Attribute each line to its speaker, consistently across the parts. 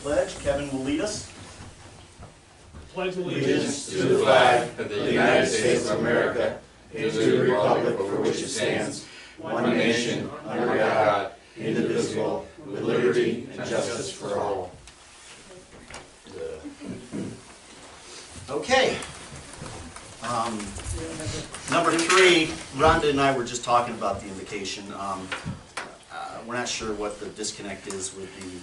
Speaker 1: pledge. Kevin will lead us.
Speaker 2: Pledge
Speaker 3: allegiance to the flag of the United States of America and to the republic for which it stands, one nation, under God, indivisible, with liberty and justice for all.
Speaker 1: Okay. Number 3, Rhonda and I were just talking about the invocation. We're not sure what the disconnect is with the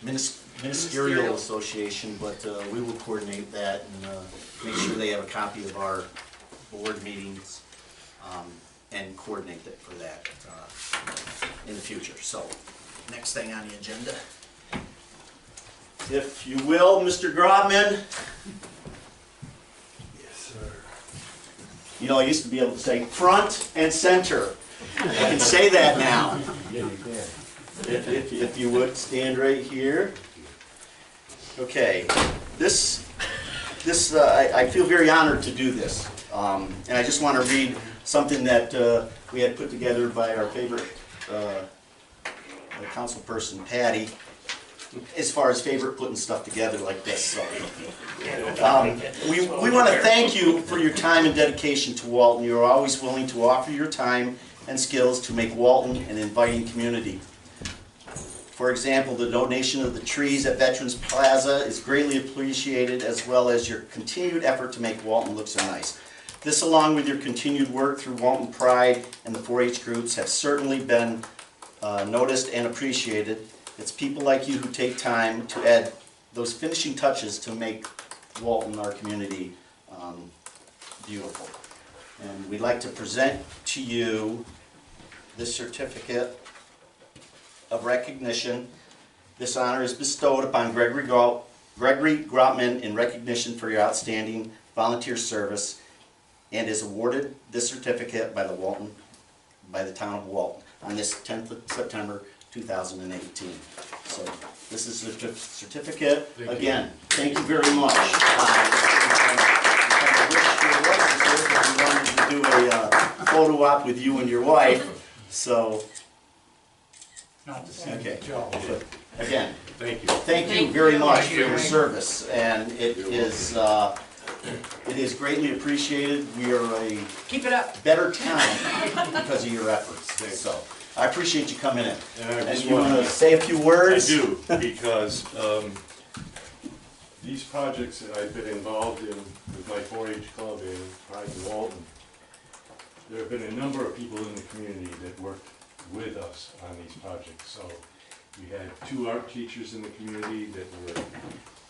Speaker 1: Ministerial Association, but we will coordinate that and make sure they have a copy of our board meetings and coordinate that for that in the future. So, next thing on the agenda. If you will, Mr. Grobman.
Speaker 3: Yes, sir.
Speaker 1: You know, I used to be able to say front and center. I can say that now.
Speaker 3: Yeah, you can.
Speaker 1: If you would, stand right here. Okay, I feel very honored to do this. And I just want to read something that we had put together by our favorite council person, Patty, as far as favorite putting stuff together like this. So, we want to thank you for your time and dedication to Walton. You're always willing to offer your time and skills to make Walton an inviting community. For example, the donation of the trees at Veterans Plaza is greatly appreciated, as well as your continued effort to make Walton look so nice. This, along with your continued work through Walton Pride and the 4-H groups, have certainly been noticed and appreciated. It's people like you who take time to add those finishing touches to make Walton, our community, beautiful. And we'd like to present to you this certificate of recognition. This honor is bestowed upon Gregory Grotman in recognition for your outstanding volunteer service, and is awarded this certificate by the town of Walton on this 10th of September 2018. So this is the certificate. Again, thank you very much. We wanted to do a photo op with you and your wife. So,
Speaker 2: Not the same.
Speaker 1: okay. Again,
Speaker 3: Thank you.
Speaker 1: thank you very much for your service, and it is greatly appreciated. We are a
Speaker 4: Keep it up.
Speaker 1: better town because of your efforts. So I appreciate you coming in. And you want to say a few words?
Speaker 5: I do, because these projects that I've been involved in with my 4-H club in Pride in Walton, there have been a number of people in the community that worked with us on these projects. So we had 2 art teachers in the community that were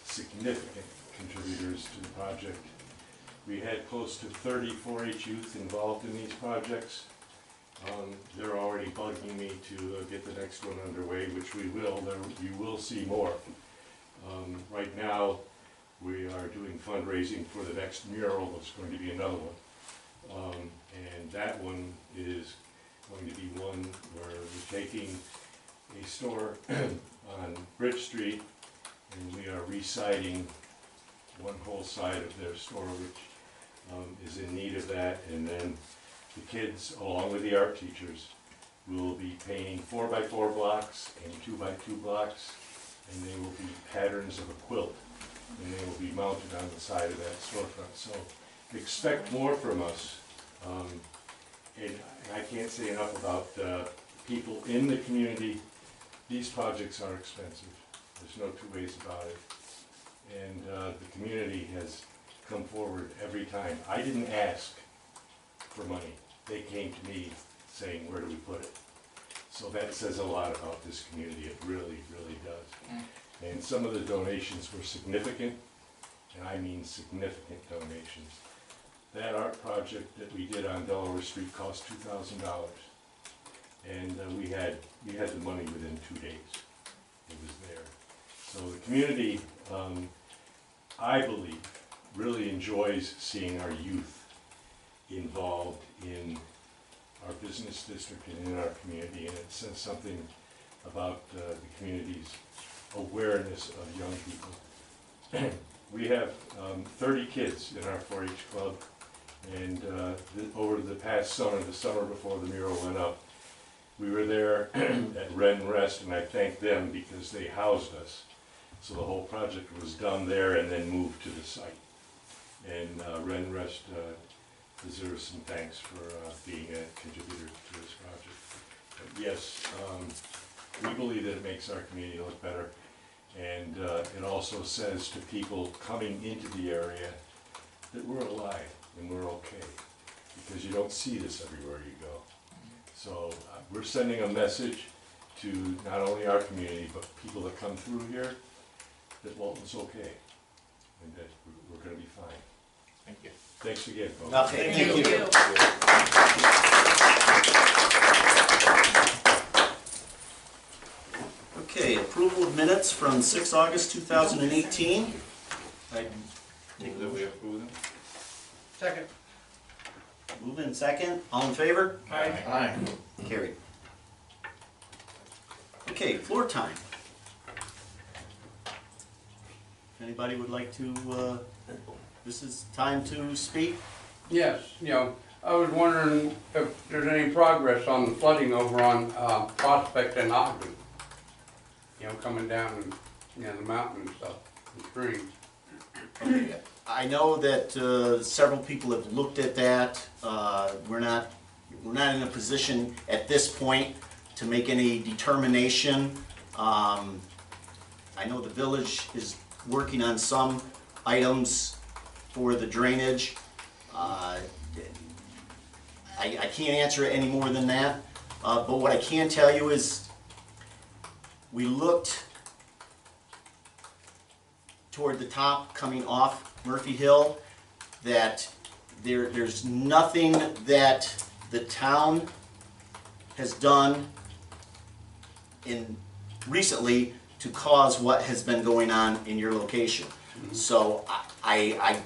Speaker 5: significant contributors to the project. We had close to 30 4-H youth involved in these projects. They're already bugging me to get the next one underway, which we will. You will see more. Right now, we are doing fundraising for the next mural. There's going to be another one. And that one is going to be one where we're taking a store on Bridge Street, and we are re-siding one whole side of their store, which is in need of that. And then the kids, along with the art teachers, will be painting 4x4 blocks and 2x2 blocks, and they will be patterns of a quilt, and they will be mounted on the side of that storefront. So expect more from us. And I can't say enough about people in the community. These projects are expensive. There's no 2 ways about it. And the community has come forward every time. I didn't ask for money. They came to me saying, where do we put it? So that says a lot about this community. It really, really does. And some of the donations were significant, and I mean significant donations. That art project that we did on Delaware Street cost $2,000, and we had the money within 2 days. It was there. So the community, I believe, really enjoys seeing our youth involved in our business district and in our community, and it says something about the community's awareness of young people. We have 30 kids in our 4-H club, and over the past summer, the summer before the mural went up, We were there at Red and Rest, and I thank them because they housed us. So the whole project was done there and then moved to the site. And Red and Rest deserves some thanks for being a contributor to this project. But yes, we believe that it makes our community look better. And it also says to people coming into the area that we're alive and we're okay, because you don't see this everywhere you go. So we're sending a message to not only our community, but people that come through here, that Walton's okay, and that we're gonna be fine.
Speaker 3: Thank you.
Speaker 5: Thanks again, folks.
Speaker 1: Okay, thank you. Okay, approval of minutes from 6 August 2018.
Speaker 3: Move that we approve them.
Speaker 2: Second.
Speaker 1: Move in second. All in favor?
Speaker 3: Aye.
Speaker 1: Carried. Okay, floor time. If anybody would like to, this is time to speak.
Speaker 4: Yes, I was wondering if there's any progress on the flooding over on Prospect and Ogden. Coming down and, the mountain and stuff, the streams.
Speaker 1: I know that several people have looked at that. We're not in a position at this point to make any determination. I know the village is working on some items for the drainage. I can't answer it any more than that, but what I can tell you is we looked toward the top coming off Murphy Hill, that there's nothing that the town has done recently to cause what has been going on in your location. So I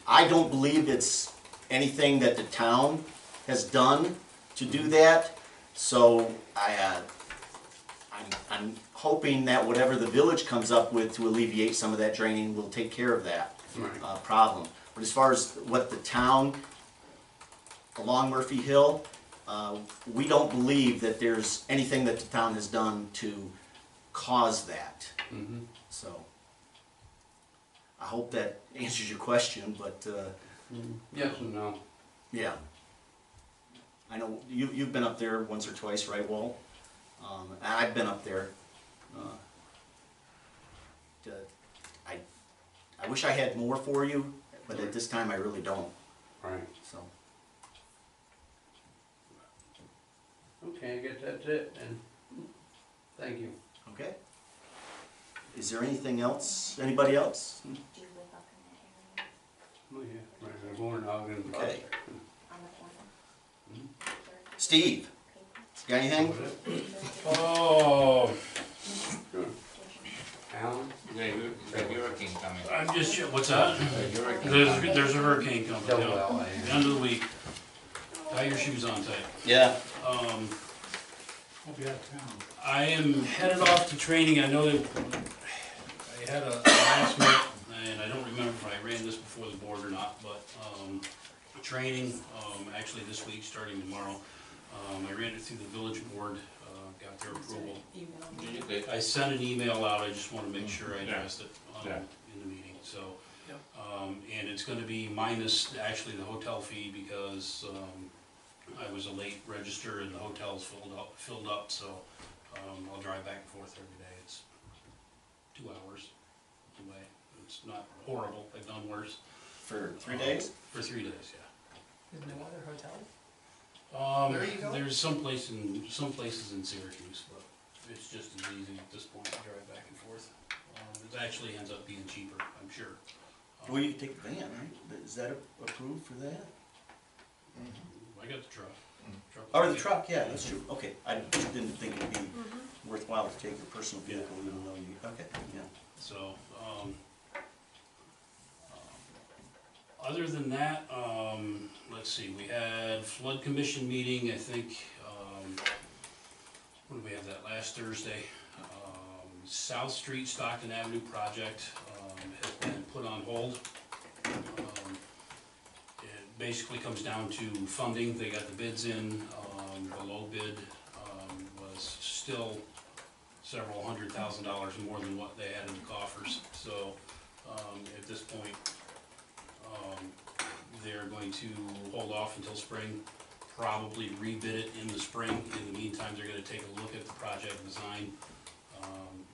Speaker 1: don't believe it's anything that the town has done to do that. So I'm hoping that whatever the village comes up with to alleviate some of that draining will take care of that problem. But as far as what the town along Murphy Hill, we don't believe that there's anything that the town has done to cause that. So I hope that answers your question, but
Speaker 4: Yes and no.
Speaker 1: yeah. I know you've been up there once or twice, right, Walt? I've been up there. I wish I had more for you, but at this time I really don't.
Speaker 4: Right.
Speaker 1: So
Speaker 4: Okay, I guess that's it, and thank you.
Speaker 1: okay. Is there anything else? Anybody else?
Speaker 6: Do you live up in that area?
Speaker 4: Oh, yeah, right, I'm going Ogden and
Speaker 1: Okay.
Speaker 4: Prospect.
Speaker 6: On the corner?
Speaker 1: Steve, got anything?
Speaker 2: Oh,
Speaker 4: Sure. Alan?
Speaker 3: The hurricane coming.
Speaker 2: I'm just, what's that?
Speaker 3: The hurricane.
Speaker 2: There's a hurricane coming,
Speaker 4: Double
Speaker 2: yeah.
Speaker 4: L,
Speaker 2: The end of the week. Tie your shoes on tight.
Speaker 1: Yeah.
Speaker 2: Hope you're out of town. I am headed off to training. I know that I had a last minute, and I don't remember if I ran this before the board or not, but training, actually this week, starting tomorrow. I ran it through the village board, got their approval. I sent an email out, I just want to make sure I addressed it in the meeting, so. And it's gonna be minus actually the hotel fee because I was a late register and the hotel's filled up, so I'll drive back and forth every day. It's 2 hours away. It's not horrible, I've done worse.
Speaker 1: For 3 days?
Speaker 2: For 3 days, yeah.
Speaker 7: There's no other hotel? Where are you going?
Speaker 2: There's some places in Syracuse, but it's just as easy at this point to drive back and forth. It actually ends up being cheaper, I'm sure.
Speaker 1: Well, you can take the van, right? Is that approved for that?
Speaker 2: I got the truck.
Speaker 1: Or the truck, yeah, that's true. Okay, I just didn't think it'd be worthwhile to take your personal vehicle, even though you, okay, yeah.
Speaker 2: So, other than that, let's see, we had flood commission meeting, I think, when did we have that, last Thursday? South Street Stockton Avenue project, has been put on hold. It basically comes down to funding. They got the bids in, the low bid it's still several $100,000 more than what they had in the coffers. So at this point, they're going to hold off until spring, probably rebid it in the spring. In the meantime, they're gonna take a look at the project design,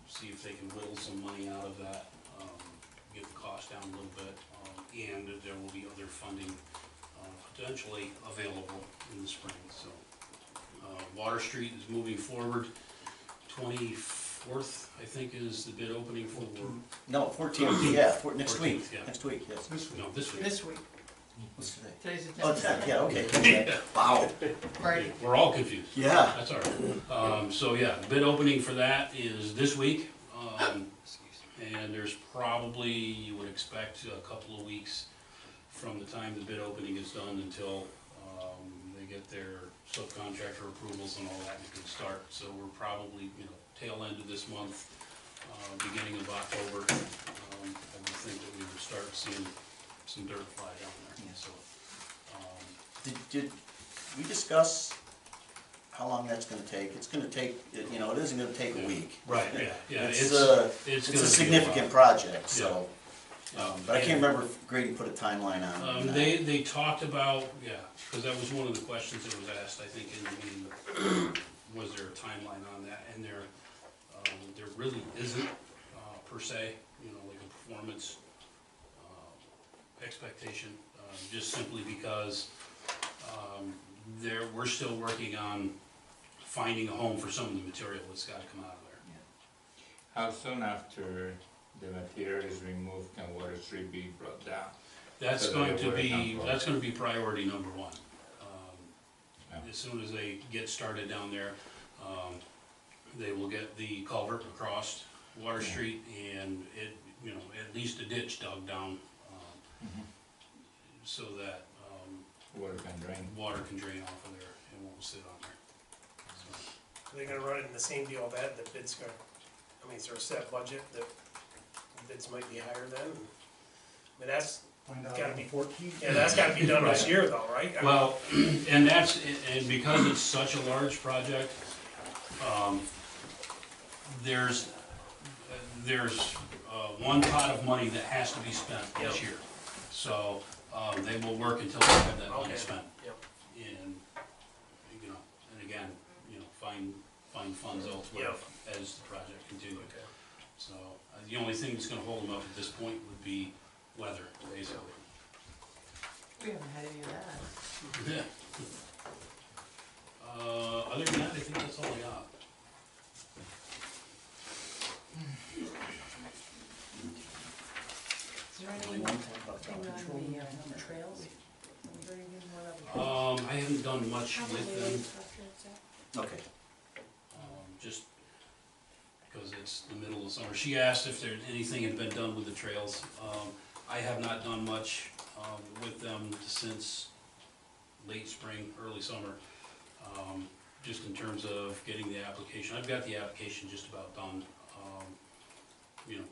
Speaker 2: see if they can whittle some money out of that, get the cost down a little bit, and there will be other funding potentially available in the spring. So Water Street is moving forward. 24th, I think, is the bid opening for the
Speaker 1: No, 14th, yeah, next
Speaker 2: 14th,
Speaker 1: week,
Speaker 2: yeah.
Speaker 1: next week, yes.
Speaker 2: no, this week.
Speaker 7: This week,
Speaker 1: What's today?
Speaker 7: today's the
Speaker 1: Oh,
Speaker 7: 10th.
Speaker 1: yeah, okay. Wow,
Speaker 7: Friday.
Speaker 2: We're all confused.
Speaker 1: yeah.
Speaker 2: That's all right. So yeah, the bid opening for that is this week. And there's probably, you would expect, a couple of weeks from the time the bid opening is done until they get their subcontractor approvals and all that and can start. So we're probably, tail end of this month, beginning of October. I would think that we would start seeing some dirt fly down there.
Speaker 1: Yeah.
Speaker 2: So,
Speaker 1: Did we discuss how long that's gonna take? It's gonna take, it isn't gonna take a week.
Speaker 2: right, yeah.
Speaker 1: It's
Speaker 2: gonna
Speaker 1: a
Speaker 2: be
Speaker 1: significant
Speaker 2: while.
Speaker 1: project, so. But I can't remember if Grady put a timeline on it.
Speaker 2: They talked about, because that was one of the questions that was asked, I think, in the meeting, was there a timeline on that? And there really isn't, per se, like a performance expectation, just simply because we're still working on finding a home for some of the material that's gotta come out of there.
Speaker 3: How soon after the material is removed can Water Street be brought down?
Speaker 2: That's
Speaker 3: So
Speaker 2: going
Speaker 3: they
Speaker 2: to
Speaker 3: work
Speaker 2: be,
Speaker 3: on
Speaker 2: that's gonna be priority number one.
Speaker 3: Yeah.
Speaker 2: As soon as they get started down there, they will get the culvert across Water Street and at least a ditch dug down, so that,
Speaker 3: Water can drain.
Speaker 2: water can drain off of there and won't sit on there.
Speaker 7: Are they gonna run it in the same deal that the bids are, I mean, is there a set budget that bids might be higher than? I mean, that's
Speaker 8: Find out
Speaker 7: gotta
Speaker 8: on
Speaker 7: be,
Speaker 8: the 14th.
Speaker 7: yeah, that's gotta be done this year though, right? I mean,
Speaker 2: Well, and because it's such a large project, there's one pot of money that has to be spent this
Speaker 7: Yep.
Speaker 2: year. So, they will work until they have that money
Speaker 7: Okay.
Speaker 2: spent.
Speaker 7: Yep.
Speaker 2: And, and again, find funds elsewhere
Speaker 7: Yep.
Speaker 2: as the project continues.
Speaker 7: Okay.
Speaker 2: So, the only thing that's gonna hold them up at this point would be weather, basically.
Speaker 7: We haven't had any of that.
Speaker 2: Yeah. Other than that, I think that's all I got.
Speaker 7: Is there anything on the trails? Is there anything more of
Speaker 2: I haven't done much with them,
Speaker 1: Okay.
Speaker 2: just because it's the middle of summer. She asked if there, anything had been done with the trails. I have not done much, with them since late spring, early summer. Just in terms of getting the application. I've got the application just about done.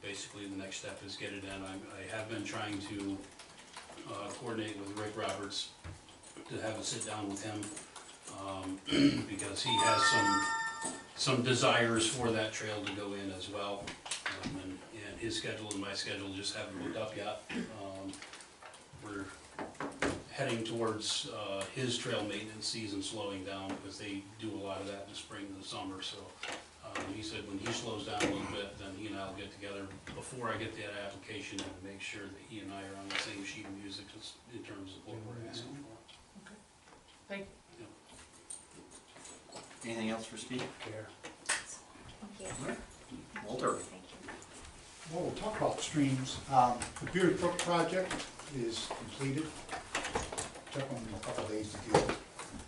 Speaker 2: Basically the next step is get it in. I have been trying to coordinate with Rick Roberts to have a sit down with him, because he has some desires for that trail to go in as well. And his schedule and my schedule just haven't hooked up yet. We're heading towards his trail maintenance season slowing down, because they do a lot of that in the spring and the summer. So he said when he slows down a little bit, then he and I will get together before I get that application and make sure that he and I are on the same sheet of music in terms of what we're asking for.
Speaker 7: Thank you.
Speaker 1: Anything else for Steve?
Speaker 6: Thank you.
Speaker 1: Walter?
Speaker 6: Thank you.
Speaker 8: Well, we'll talk about streams. The Beard Brook project is completed. Took them a couple days to do.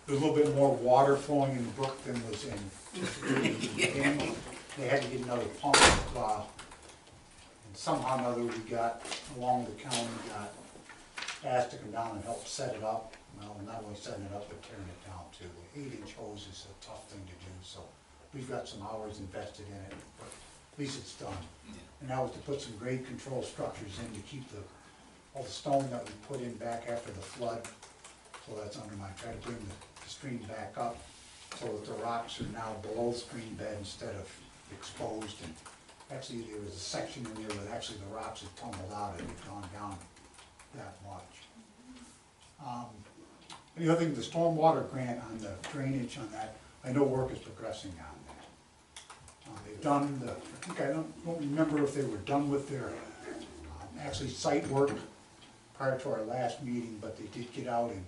Speaker 8: There's a little bit more water flowing in the brook than was anticipated. They had to get another pump, and somehow or another we got, along with the county, got asked to come down and help set it up. Well, we're not only setting it up, but tearing it down too. 8-inch hose is a tough thing to do, so we've got some hours invested in it, but at least it's done. And that was to put some grade control structures in to keep all the stone that we put in back after the flood. So that's under my, try to bring the stream back up. so that the rocks are now below the stream bed instead of exposed. And actually, there was a section in there where actually the rocks had tumbled out and had gone down that much. The other thing, the stormwater grant on the drainage on that, I know work is progressing on that. They've done the, I think, I don't remember if they were done with their, actually site work prior to our last meeting, but they did get out and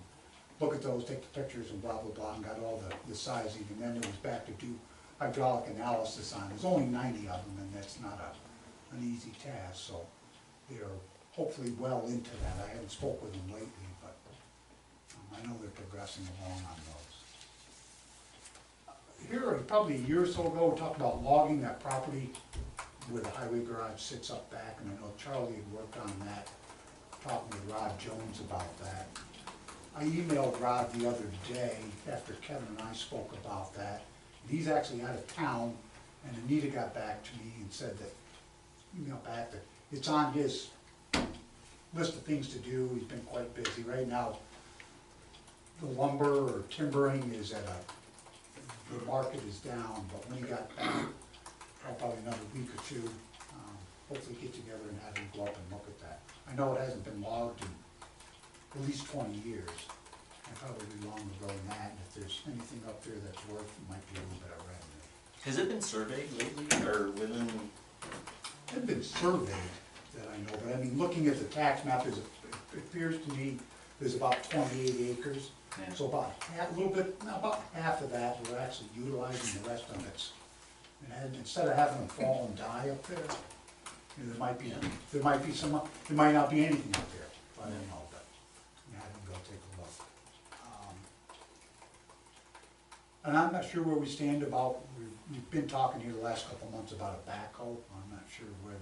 Speaker 8: look at those, take the pictures and blah, blah, blah, and got all the sizing, and then it was back to do hydraulic analysis on it. There's only 90 of them, and that's not an easy task, so they're hopefully well into that. I haven't spoke with them lately, but I know they're progressing along on those. Here, probably a year or so ago, we talked about logging that property where the highway garage sits up back, and I know Charlie had worked on that, talking with Rod Jones about that. I emailed Rod the other day after Kevin and I spoke about that. And he's actually out of town, and Anita got back to me and said that, email back that it's on his list of things to do. He's been quite busy. Right now, the lumber or timbering is at the market is down, but when he got back, probably another week or two, hopefully get together and have him go up and look at that. I know it hasn't been logged in at least 20 years, and probably longer ago than that, and if there's anything up there that's worth, it might be a little bit of revenue.
Speaker 1: Has it been surveyed lately, or within?
Speaker 8: It's been surveyed that I know, but I mean, looking at the tax map, it appears to me there's about 28 acres.
Speaker 1: Yeah.
Speaker 8: So about half, a little bit, no, about half of that we're actually utilizing, the rest of it's, and instead of having them fall and die up there, you know, there might be some, there might not be anything up there, I don't know, but I have them go take a look. And I'm not sure where we stand about, we've been talking here the last couple of months about a backhoe. I'm not sure where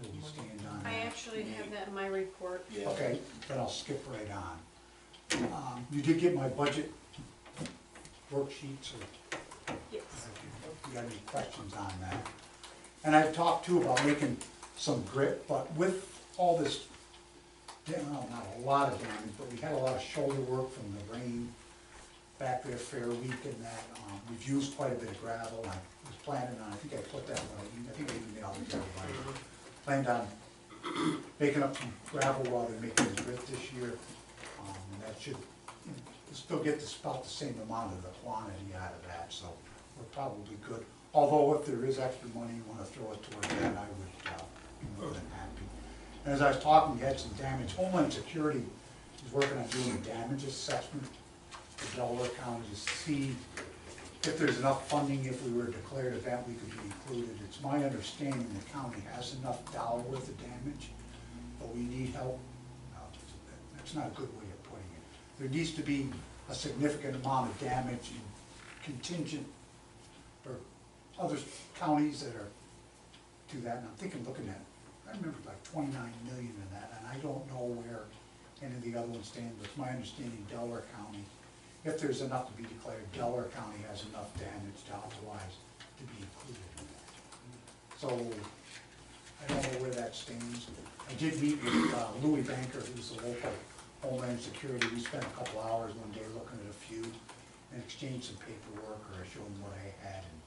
Speaker 8: we stand on that.
Speaker 6: I actually have that in my report.
Speaker 1: Yeah.
Speaker 8: Okay, then I'll skip right on. You did get my budget worksheets, or
Speaker 6: Yes.
Speaker 8: if you got any questions on that? And I've talked too about making some grit, but with all this, well, not a lot of damage, but we had a lot of shoulder work from the rain back there Fair Week and that. We've used quite a bit of gravel. I was planning on, I think I put that, I think I emailed it to everybody. Planned on making up some gravel while they're making the grit this year. And that should, still get about the same amount of the quantity out of that, so we're probably good. Although if there is extra money you want to throw it towards that, I would be more than happy. And as I was talking, you had some damage. Homeland Security is working on doing a damage assessment for Delaware County to see if there's enough funding, if we were a declared event, we could be included. It's my understanding the county has enough dollar worth of damage, but we need help. That's not a good way of putting it. There needs to be a significant amount of damage in contingent, or other counties that are do that. And I'm thinking, looking at, I remember like 29 million in that, and I don't know where any of the other ones stand, but it's my understanding Delaware County, if there's enough to be declared, Delaware County has enough damage dollar-wise to be included in that. So, I don't know where that stands. I did meet with Louis Banker, who's the local Homeland Security. We spent a couple hours one day looking at a few and exchanged some paperwork, or I showed him what I had, and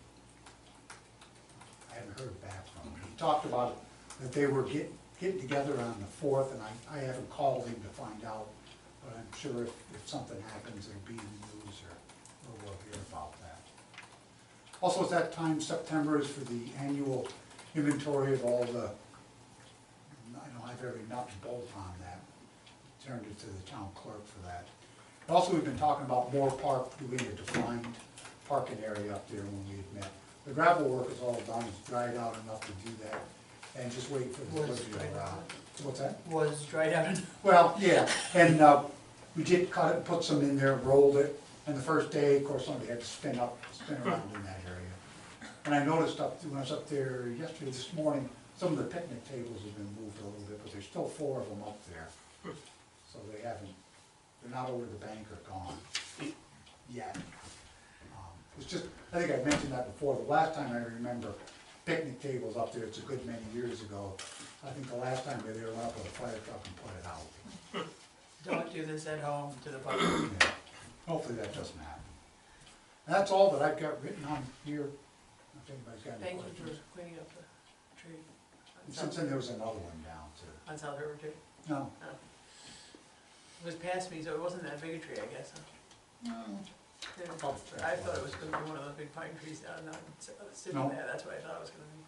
Speaker 8: I haven't heard back from him. He talked about that they were getting together on the 4th, and I haven't called him to find out, but I'm sure if something happens, it'll be in the news, or we'll hear about that. Also, at that time, September is for the annual inventory of all the, I don't have every nut and bolt on that. Turned it to the town clerk for that. Also, we've been talking about Moore Park, doing a defined parking area up there when we had met. The gravel work is all done, it's dried out enough to do that, and just waiting for the delivery to arrive. What's that?
Speaker 9: Was dried out.
Speaker 8: Well, yeah, and we did cut it, and put some in there, rolled it, and the first day, of course, somebody had to spin around in that area. And I noticed when I was up there yesterday, this morning, some of the picnic tables have been moved a little bit, but there's still 4 of them up there. So they're not over the bank or gone yet. It's just, I think I mentioned that before, the last time I remember picnic tables up there, it's a good many years ago. I think the last time they went up with a fire truck and put it out.
Speaker 9: Don't do this at home to the public.
Speaker 8: Yeah. Hopefully that doesn't happen. That's all that I've got written on here, if anybody's got any
Speaker 9: Thank you
Speaker 8: questions.
Speaker 9: for cleaning up the tree.
Speaker 8: And since then, there was another one down too.
Speaker 9: On South River too.
Speaker 8: No,
Speaker 9: It was past me, so it wasn't that big a tree, I guess, huh?
Speaker 8: no,
Speaker 9: Yeah. I thought it was gonna be one of those big pine trees down, sitting
Speaker 8: No.
Speaker 9: there, that's what I thought it was gonna be.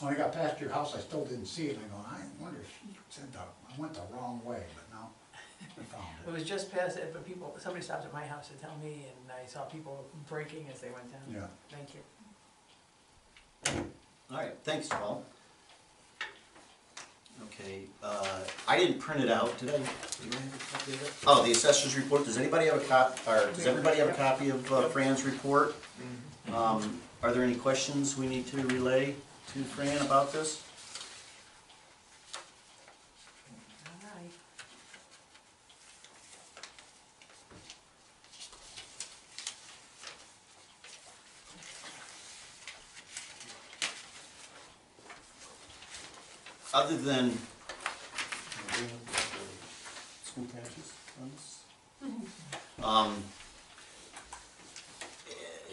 Speaker 8: when I got past your house, I still didn't see it, and I go, I wonder if she said that, I went the wrong way, but no, I found
Speaker 9: It
Speaker 8: it.
Speaker 9: was just past it, but people, somebody stopped at my house to tell me, and I saw people breaking as they went down.
Speaker 8: Yeah.
Speaker 9: Thank you.
Speaker 1: All right, thanks, Paul. Okay, I didn't print it out, did I? Do I have a copy of it? Oh, the assessor's report, does anybody have a does everybody have a copy of Fran's report? Are there any questions we need to relay to Fran about this?
Speaker 9: All right.
Speaker 1: Other than school taxes on this?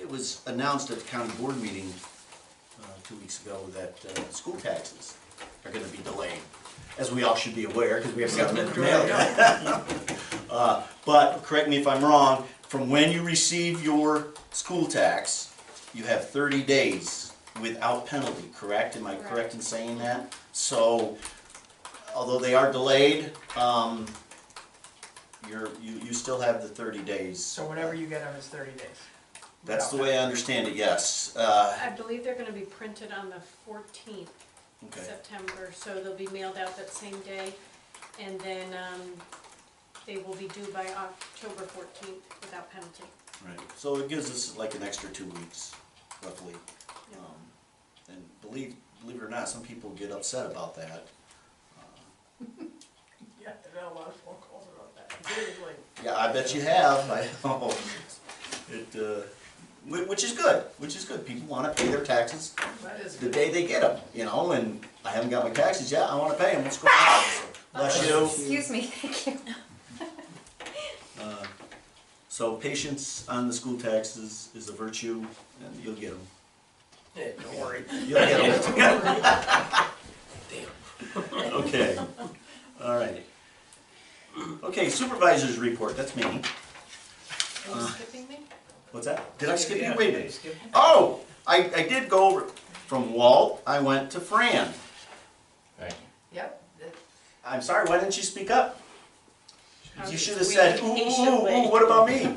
Speaker 1: It was announced at the county board meeting 2 weeks ago that school taxes are gonna be delayed, as we all should be aware, because we haven't got them in the mail yet. But, correct me if I'm wrong, from when you receive your school tax, you have 30 days without penalty, correct? Am I correct in saying that? So, although they are delayed, you still have the 30 days.
Speaker 9: So whenever you get them, it's 30 days.
Speaker 1: That's the way I understand it, yes.
Speaker 6: I believe they're gonna be printed on the 14th
Speaker 1: Okay,
Speaker 6: September, so they'll be mailed out that same day. And then, they will be due by October 14th without penalty.
Speaker 1: right. So it gives us like an extra 2 weeks, roughly.
Speaker 6: Yep.
Speaker 1: And believe it or not, some people get upset about that.
Speaker 9: Yeah, I've got a lot of phone calls about that. Seriously.
Speaker 1: Yeah, I bet you have, I know. Which is good, people wanna pay their taxes
Speaker 9: That is
Speaker 1: the
Speaker 9: good.
Speaker 1: day they get them, you know, and I haven't got my taxes yet, I wanna pay them, what's going on? Bless you.
Speaker 10: Excuse me, thank you.
Speaker 1: So patience on the school taxes is a virtue, and you'll get them.
Speaker 7: Yeah, don't worry.
Speaker 1: You'll get them. Okay, all right. Okay, supervisor's report, that's me.
Speaker 6: Are you skipping me?
Speaker 1: What's that? Did I skip you?
Speaker 7: Yeah,
Speaker 1: Wait a
Speaker 7: you
Speaker 1: minute.
Speaker 7: skipped.
Speaker 1: Oh, I did go over, from Walt, I went to Fran.
Speaker 3: Right.
Speaker 9: Yep.
Speaker 1: I'm sorry, why didn't you speak up?
Speaker 6: I
Speaker 1: You
Speaker 6: was
Speaker 1: should have said, ooh, ooh,
Speaker 6: waiting
Speaker 1: ooh,
Speaker 6: patiently.
Speaker 1: ooh, what about me?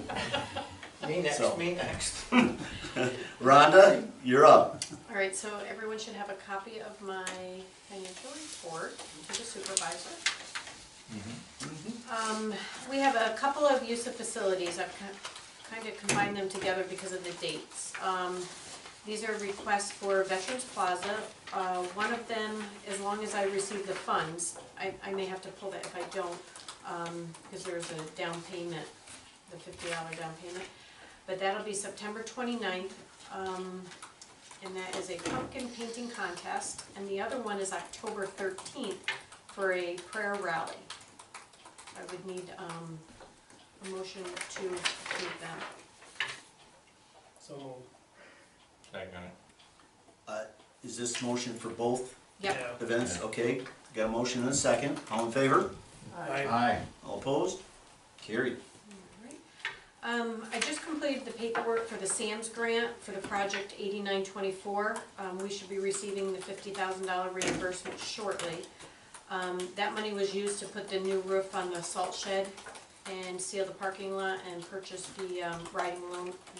Speaker 7: Me next,
Speaker 1: So.
Speaker 7: me next.
Speaker 1: Rhonda, you're up.
Speaker 6: All right, so everyone should have a copy of my financial report to the supervisor. We have a couple of use of facilities. I've kind of combined them together because of the dates. These are requests for Veterans Plaza. One of them, as long as I receive the funds, I may have to pull that if I don't, because there's a down payment, the $50 down payment. But that'll be September 29th, and that is a pumpkin painting contest. And the other one is October 13th for a prayer rally. I would need a motion to approve them.
Speaker 7: So,
Speaker 3: Second.
Speaker 1: Is this motion for both
Speaker 6: Yep.
Speaker 7: yeah.
Speaker 1: events? Okay, got a motion and a second. All in favor?
Speaker 7: I,
Speaker 3: Aye.
Speaker 1: All opposed? Carried.
Speaker 6: Alright. I just completed the paperwork for the SAMS grant for the project 8924. We should be receiving the $50,000 reimbursement shortly. That money was used to put the new roof on the salt shed and seal the parking lot and purchase the riding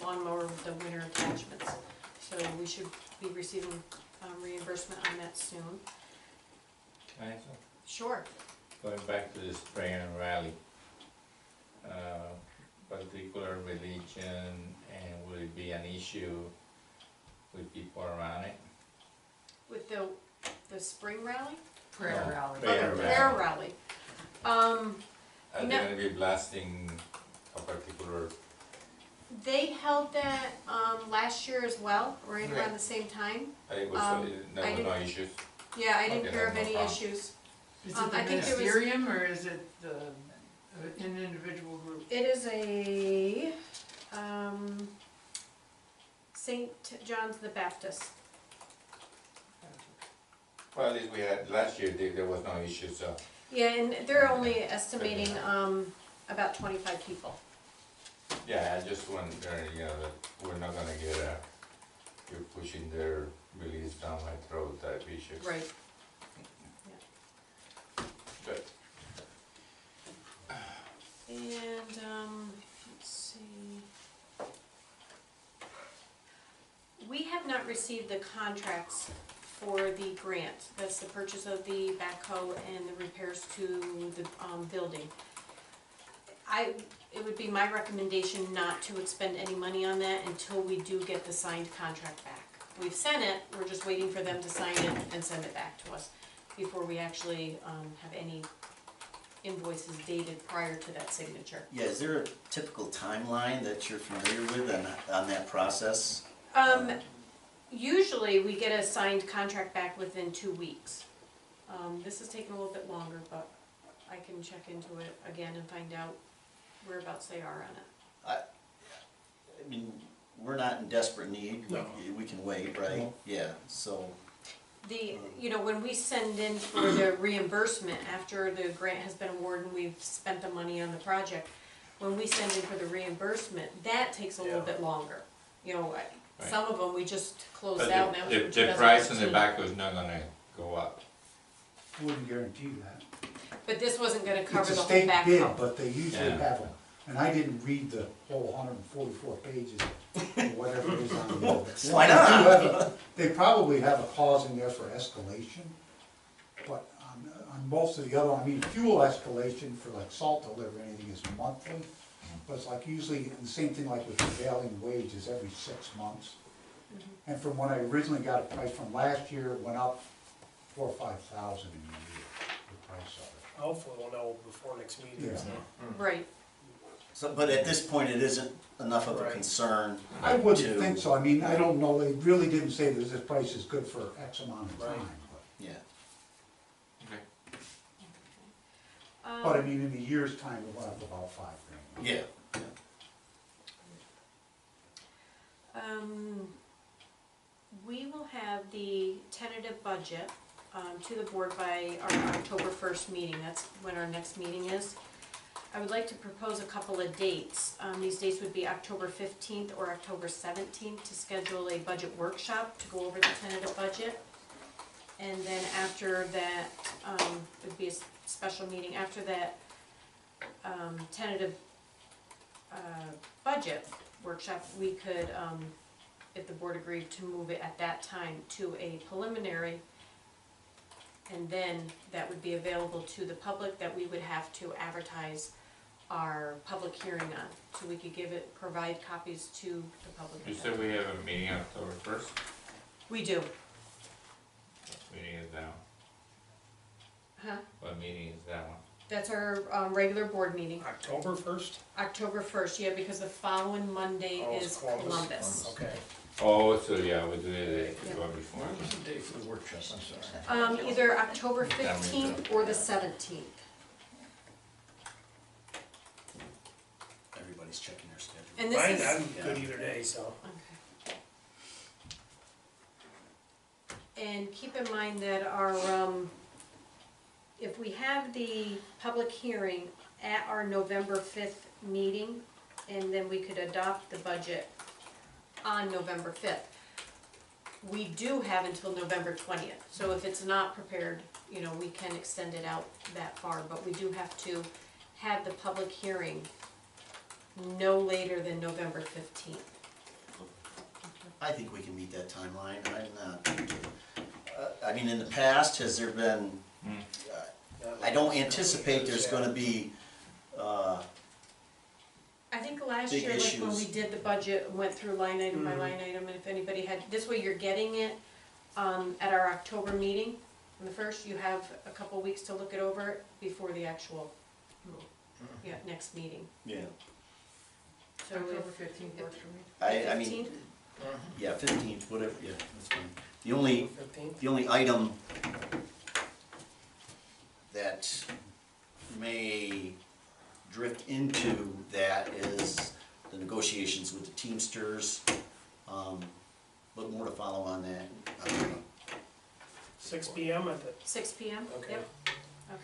Speaker 6: lawnmower with the winter attachments. So we should be receiving reimbursement on that soon.
Speaker 3: Can I,
Speaker 6: Sure.
Speaker 3: going back to the spring and rally, particular religion, and will it be an issue with people around it?
Speaker 6: With the spring rally?
Speaker 9: Prayer
Speaker 3: No,
Speaker 9: rally.
Speaker 3: prayer
Speaker 6: Oh, the prayer rally.
Speaker 3: Are
Speaker 6: No.
Speaker 3: they gonna be blasting a particular,
Speaker 6: They held that last year as well, right around the same time.
Speaker 3: it was, there
Speaker 6: I
Speaker 3: was
Speaker 6: did-
Speaker 3: no issues?
Speaker 6: Yeah, I didn't
Speaker 3: Okay,
Speaker 6: hear of
Speaker 3: that's no
Speaker 6: any
Speaker 3: problem.
Speaker 6: issues.
Speaker 9: Is it the
Speaker 6: I think there was-
Speaker 9: ministerium or is it an individual group?
Speaker 6: It is a, St. John's the Baptist.
Speaker 3: Well, at least we had, last year, there was no issue, so.
Speaker 6: Yeah, and they're only estimating, about 25 people.
Speaker 3: Yeah, I just wonder, that we're not gonna get you're pushing their release down my throat type issue.
Speaker 6: Right.
Speaker 3: But,
Speaker 6: And, let's see. We have not received the contracts for the grant. That's the purchase of the backhoe and the repairs to the, building. It would be my recommendation not to expend any money on that until we do get the signed contract back. We've sent it, we're just waiting for them to sign it and send it back to us before we actually, have any invoices dated prior to that signature.
Speaker 1: Yeah, is there a typical timeline that you're familiar with on that process?
Speaker 6: Usually we get a signed contract back within 2 weeks. This is taking a little bit longer, but I can check into it again and find out whereabouts they are on it.
Speaker 1: I mean, we're not in desperate need,
Speaker 7: No.
Speaker 1: we can wait, right?
Speaker 8: No.
Speaker 1: Yeah, so,
Speaker 6: When we send in for the reimbursement, after the grant has been awarded and we've spent the money on the project, when we send in for the reimbursement, that takes a little
Speaker 7: Yeah.
Speaker 6: bit longer.
Speaker 3: Right.
Speaker 6: Some of them we just closed
Speaker 3: but
Speaker 6: out and that was for
Speaker 3: the price on the
Speaker 6: 2015.
Speaker 3: back was not gonna go up.
Speaker 8: I wouldn't guarantee that.
Speaker 6: But this wasn't gonna
Speaker 8: It's
Speaker 6: cover
Speaker 8: a
Speaker 6: the whole
Speaker 8: state bid,
Speaker 6: backhoe.
Speaker 8: but they usually
Speaker 3: Yeah.
Speaker 8: have them, and I didn't read the whole 144 pages, or whatever it is on the other.
Speaker 1: Why not?
Speaker 8: They do have they probably have a clause in there for escalation, but on most of the other, fuel escalation for like salt delivery, anything is monthly, but it's like usually, the same thing like with prevailing wages, every 6 months. And from when I originally got a price from last year, it went up 4,000 or 5,000 in a year, the price of it.
Speaker 7: Hopefully we'll know before next meeting,
Speaker 8: Yeah.
Speaker 7: so.
Speaker 6: Right.
Speaker 1: so, but at this point, it isn't enough of a
Speaker 7: Right.
Speaker 1: concern
Speaker 8: I wouldn't
Speaker 1: to-
Speaker 8: think so, I don't know, they really didn't say that this price is good for X amount of
Speaker 7: Right.
Speaker 8: time,
Speaker 1: Yeah,
Speaker 3: Okay.
Speaker 8: but in a year's time, it went up about $5,000.
Speaker 1: yeah.
Speaker 6: We will have the tentative budget to the board by our October 1st meeting. That's when our next meeting is. I would like to propose a couple of dates. These dates would be October 15th or October 17th to schedule a budget workshop to go over the tentative budget. And then after that, it would be a special meeting. After that tentative budget workshop, we could, if the board agreed to move it at that time to a preliminary, and then that would be available to the public, that we would have to advertise our public hearing on, so we could provide copies to the public.
Speaker 3: You said we have a meeting October 1st?
Speaker 6: We do.
Speaker 3: What meeting is that one?
Speaker 6: Huh?
Speaker 3: What meeting is that one?
Speaker 6: That's our regular board meeting,
Speaker 7: October 1st?
Speaker 6: October 1st, yeah, because the following Monday
Speaker 7: Oh, it's
Speaker 6: is
Speaker 7: Columbus.
Speaker 6: Columbus.
Speaker 7: Okay.
Speaker 3: Oh, so yeah, we do it
Speaker 6: Yeah.
Speaker 3: the one before.
Speaker 10: What was the date for the workshop, I'm sorry?
Speaker 6: Either October 15th or the 17th.
Speaker 1: Everybody's checking their schedule.
Speaker 6: And this
Speaker 7: Mine,
Speaker 6: is.
Speaker 7: I'm good either day, so.
Speaker 6: Okay. And keep in mind that our, if we have the public hearing at our November 5th meeting, and then we could adopt the budget on November 5th, we do have until November 20th. So if it's not prepared, we can extend it out that far, but we do have to have the public hearing no later than November 15th.
Speaker 1: I think we can meet that timeline, I'm not, in the past, has there been, I don't anticipate there's gonna be,
Speaker 6: I think last
Speaker 1: Big
Speaker 6: year, like when we
Speaker 1: issues.
Speaker 6: did the budget, went through line item by line item, and if anybody had, this way you're getting it, at our October meeting, on the 1st, you have a couple weeks to look it over before the actual, next meeting.
Speaker 1: yeah.
Speaker 6: So
Speaker 9: October
Speaker 6: if,
Speaker 9: 15th works for me.
Speaker 1: I mean,
Speaker 6: 15th?
Speaker 1: yeah, 15th, whatever, yeah, that's fine. The only
Speaker 7: 15th?
Speaker 1: The only item that may drift into that is the negotiations with the Teamsters. but more to follow on that.
Speaker 7: 6 PM at the,
Speaker 6: 6 PM?
Speaker 7: Okay.
Speaker 6: Yep.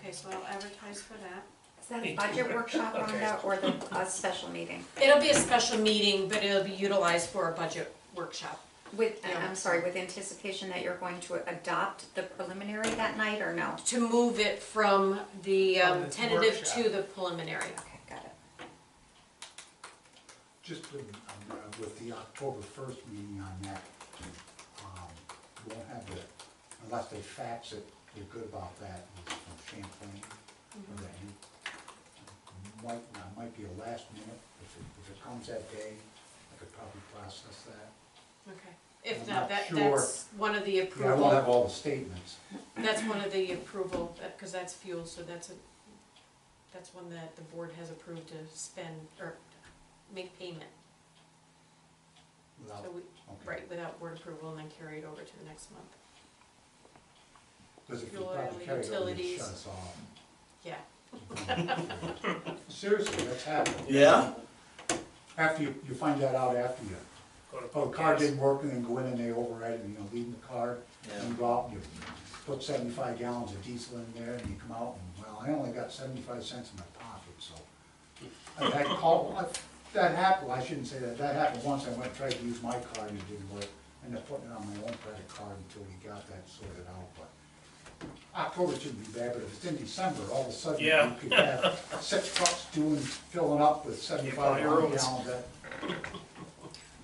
Speaker 6: Okay, so I'll advertise for that.
Speaker 11: Is that a budget workshop, Rhonda, or a special meeting?
Speaker 6: It'll be a special meeting, but it'll be utilized for a budget workshop.
Speaker 11: With,
Speaker 6: Yeah.
Speaker 11: I'm sorry, with anticipation that you're going to adopt the preliminary that night, or no?
Speaker 6: To move it from the
Speaker 9: From the
Speaker 6: tentative
Speaker 9: workshop.
Speaker 6: to the preliminary.
Speaker 11: Okay, got it.
Speaker 8: Just with the October 1st meeting on that, we won't have the, unless they fax it, they're good about that, it's from Champlain. Or that might be a last minute, if it comes that day, I could probably process that.
Speaker 6: Okay. If
Speaker 8: I'm
Speaker 6: not,
Speaker 8: not
Speaker 6: that's
Speaker 8: sure.
Speaker 6: one of the
Speaker 8: Yeah, I
Speaker 6: approval.
Speaker 8: won't have all the statements.
Speaker 6: That's one of the approval, because that's fuel, so that's one that the board has approved to spend, or make payment.
Speaker 8: Without,
Speaker 6: So we,
Speaker 8: okay.
Speaker 6: right, without board approval and then carry it over to the next month.
Speaker 8: Because if you
Speaker 6: Fuel,
Speaker 8: probably carry it over, it
Speaker 6: utilities.
Speaker 8: shut us off.
Speaker 6: Yeah.
Speaker 8: Seriously, that's happening.
Speaker 1: Yeah?
Speaker 8: After you find that out after you,
Speaker 7: go to.
Speaker 8: oh, the car didn't work, and then go in and they override it, leave the car,
Speaker 1: Yeah.
Speaker 8: and you go out and you put 75 gallons of diesel in there, and you come out, and, well, I only got 75 cents in my pocket, so. That happened, I shouldn't say that, that happened once, I went and tried to use my card, and it didn't work. Ended up putting it on my own credit card until we got that sorted out, but October shouldn't be bad, but if it's in December, all of a sudden, you
Speaker 7: Yeah.
Speaker 8: could have 6 trucks filling up with 75
Speaker 7: roads.
Speaker 8: gallons. That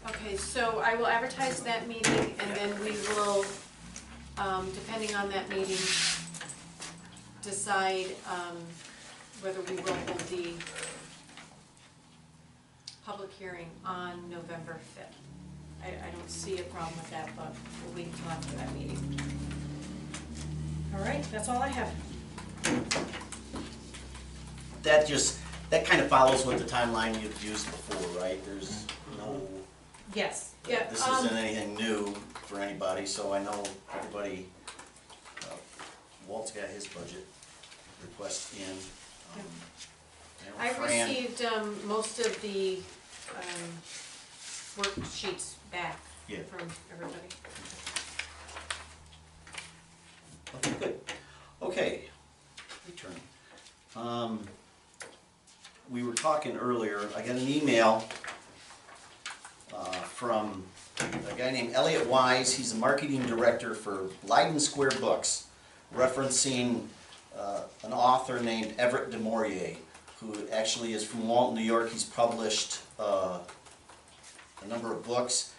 Speaker 6: Okay, so I will advertise that meeting, and then we will, depending on that meeting, decide whether we will hold the public hearing on November 5th. I don't see a problem with that, but we'll wait until after that meeting. All right, that's all I have.
Speaker 1: That kind of follows what the timeline you've used before, right? There's no,
Speaker 6: Yes, yeah.
Speaker 1: this isn't anything new for anybody, so I know everybody, Walt's got his budget request in.
Speaker 6: I
Speaker 1: Fran-
Speaker 6: received most of the worksheets back
Speaker 1: Yeah.
Speaker 6: from everybody.
Speaker 1: Okay, good. Okay, return. We were talking earlier, I got an email from a guy named Elliot Wise. He's a marketing director for Leiden Square Books, referencing an author named Everett DeMaurier, who actually is from Walton, New York. He's published a number of books.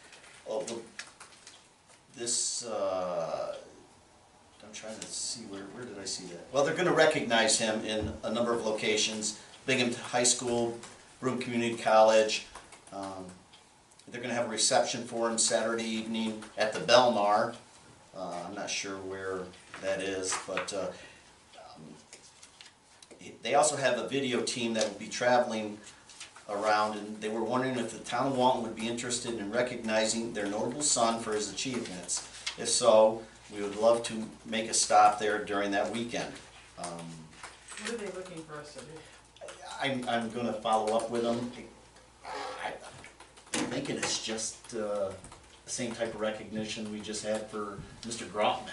Speaker 1: I'm trying to see, where did I see that? Well, they're going to recognize him in a number of locations. Binghamton High School, Broome Community College. They're going to have a reception for him Saturday evening at the Belmar. I'm not sure where that is, but they also have a video team that will be traveling around, and they were wondering if the town of Walton would be interested in recognizing their notable son for his achievements. If so, we would love to make a stop there during that weekend.
Speaker 9: What are they looking for us to do?
Speaker 1: I'm going to follow up with them. I'm thinking it's just the same type of recognition we just had for Mr. Grotman.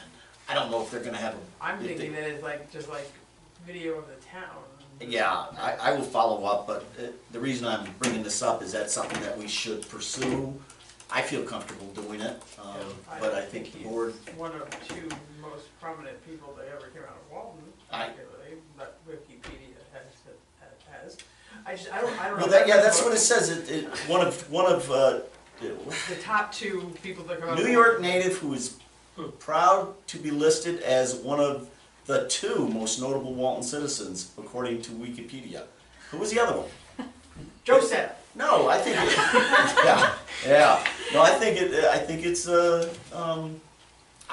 Speaker 1: I don't know if they're going to have a...
Speaker 9: I'm
Speaker 1: if they-
Speaker 9: thinking that it's like, just like video of the town.
Speaker 1: Yeah, I will follow up, but the reason I'm bringing this up is that's something that we should pursue. I feel comfortable doing it, but I think the board...
Speaker 9: One of two most prominent people that ever came out of Walton, particularly, but Wikipedia has. I don't
Speaker 1: Well,
Speaker 9: know.
Speaker 1: that's what it says. One of
Speaker 9: The top two people that come out of
Speaker 1: New
Speaker 9: Walton.
Speaker 1: York native who is proud to be listed as one of the 2 most notable Walton citizens, according to Wikipedia. Who was the other one?
Speaker 9: Joe said it.
Speaker 1: No, I think yeah. No, I think it's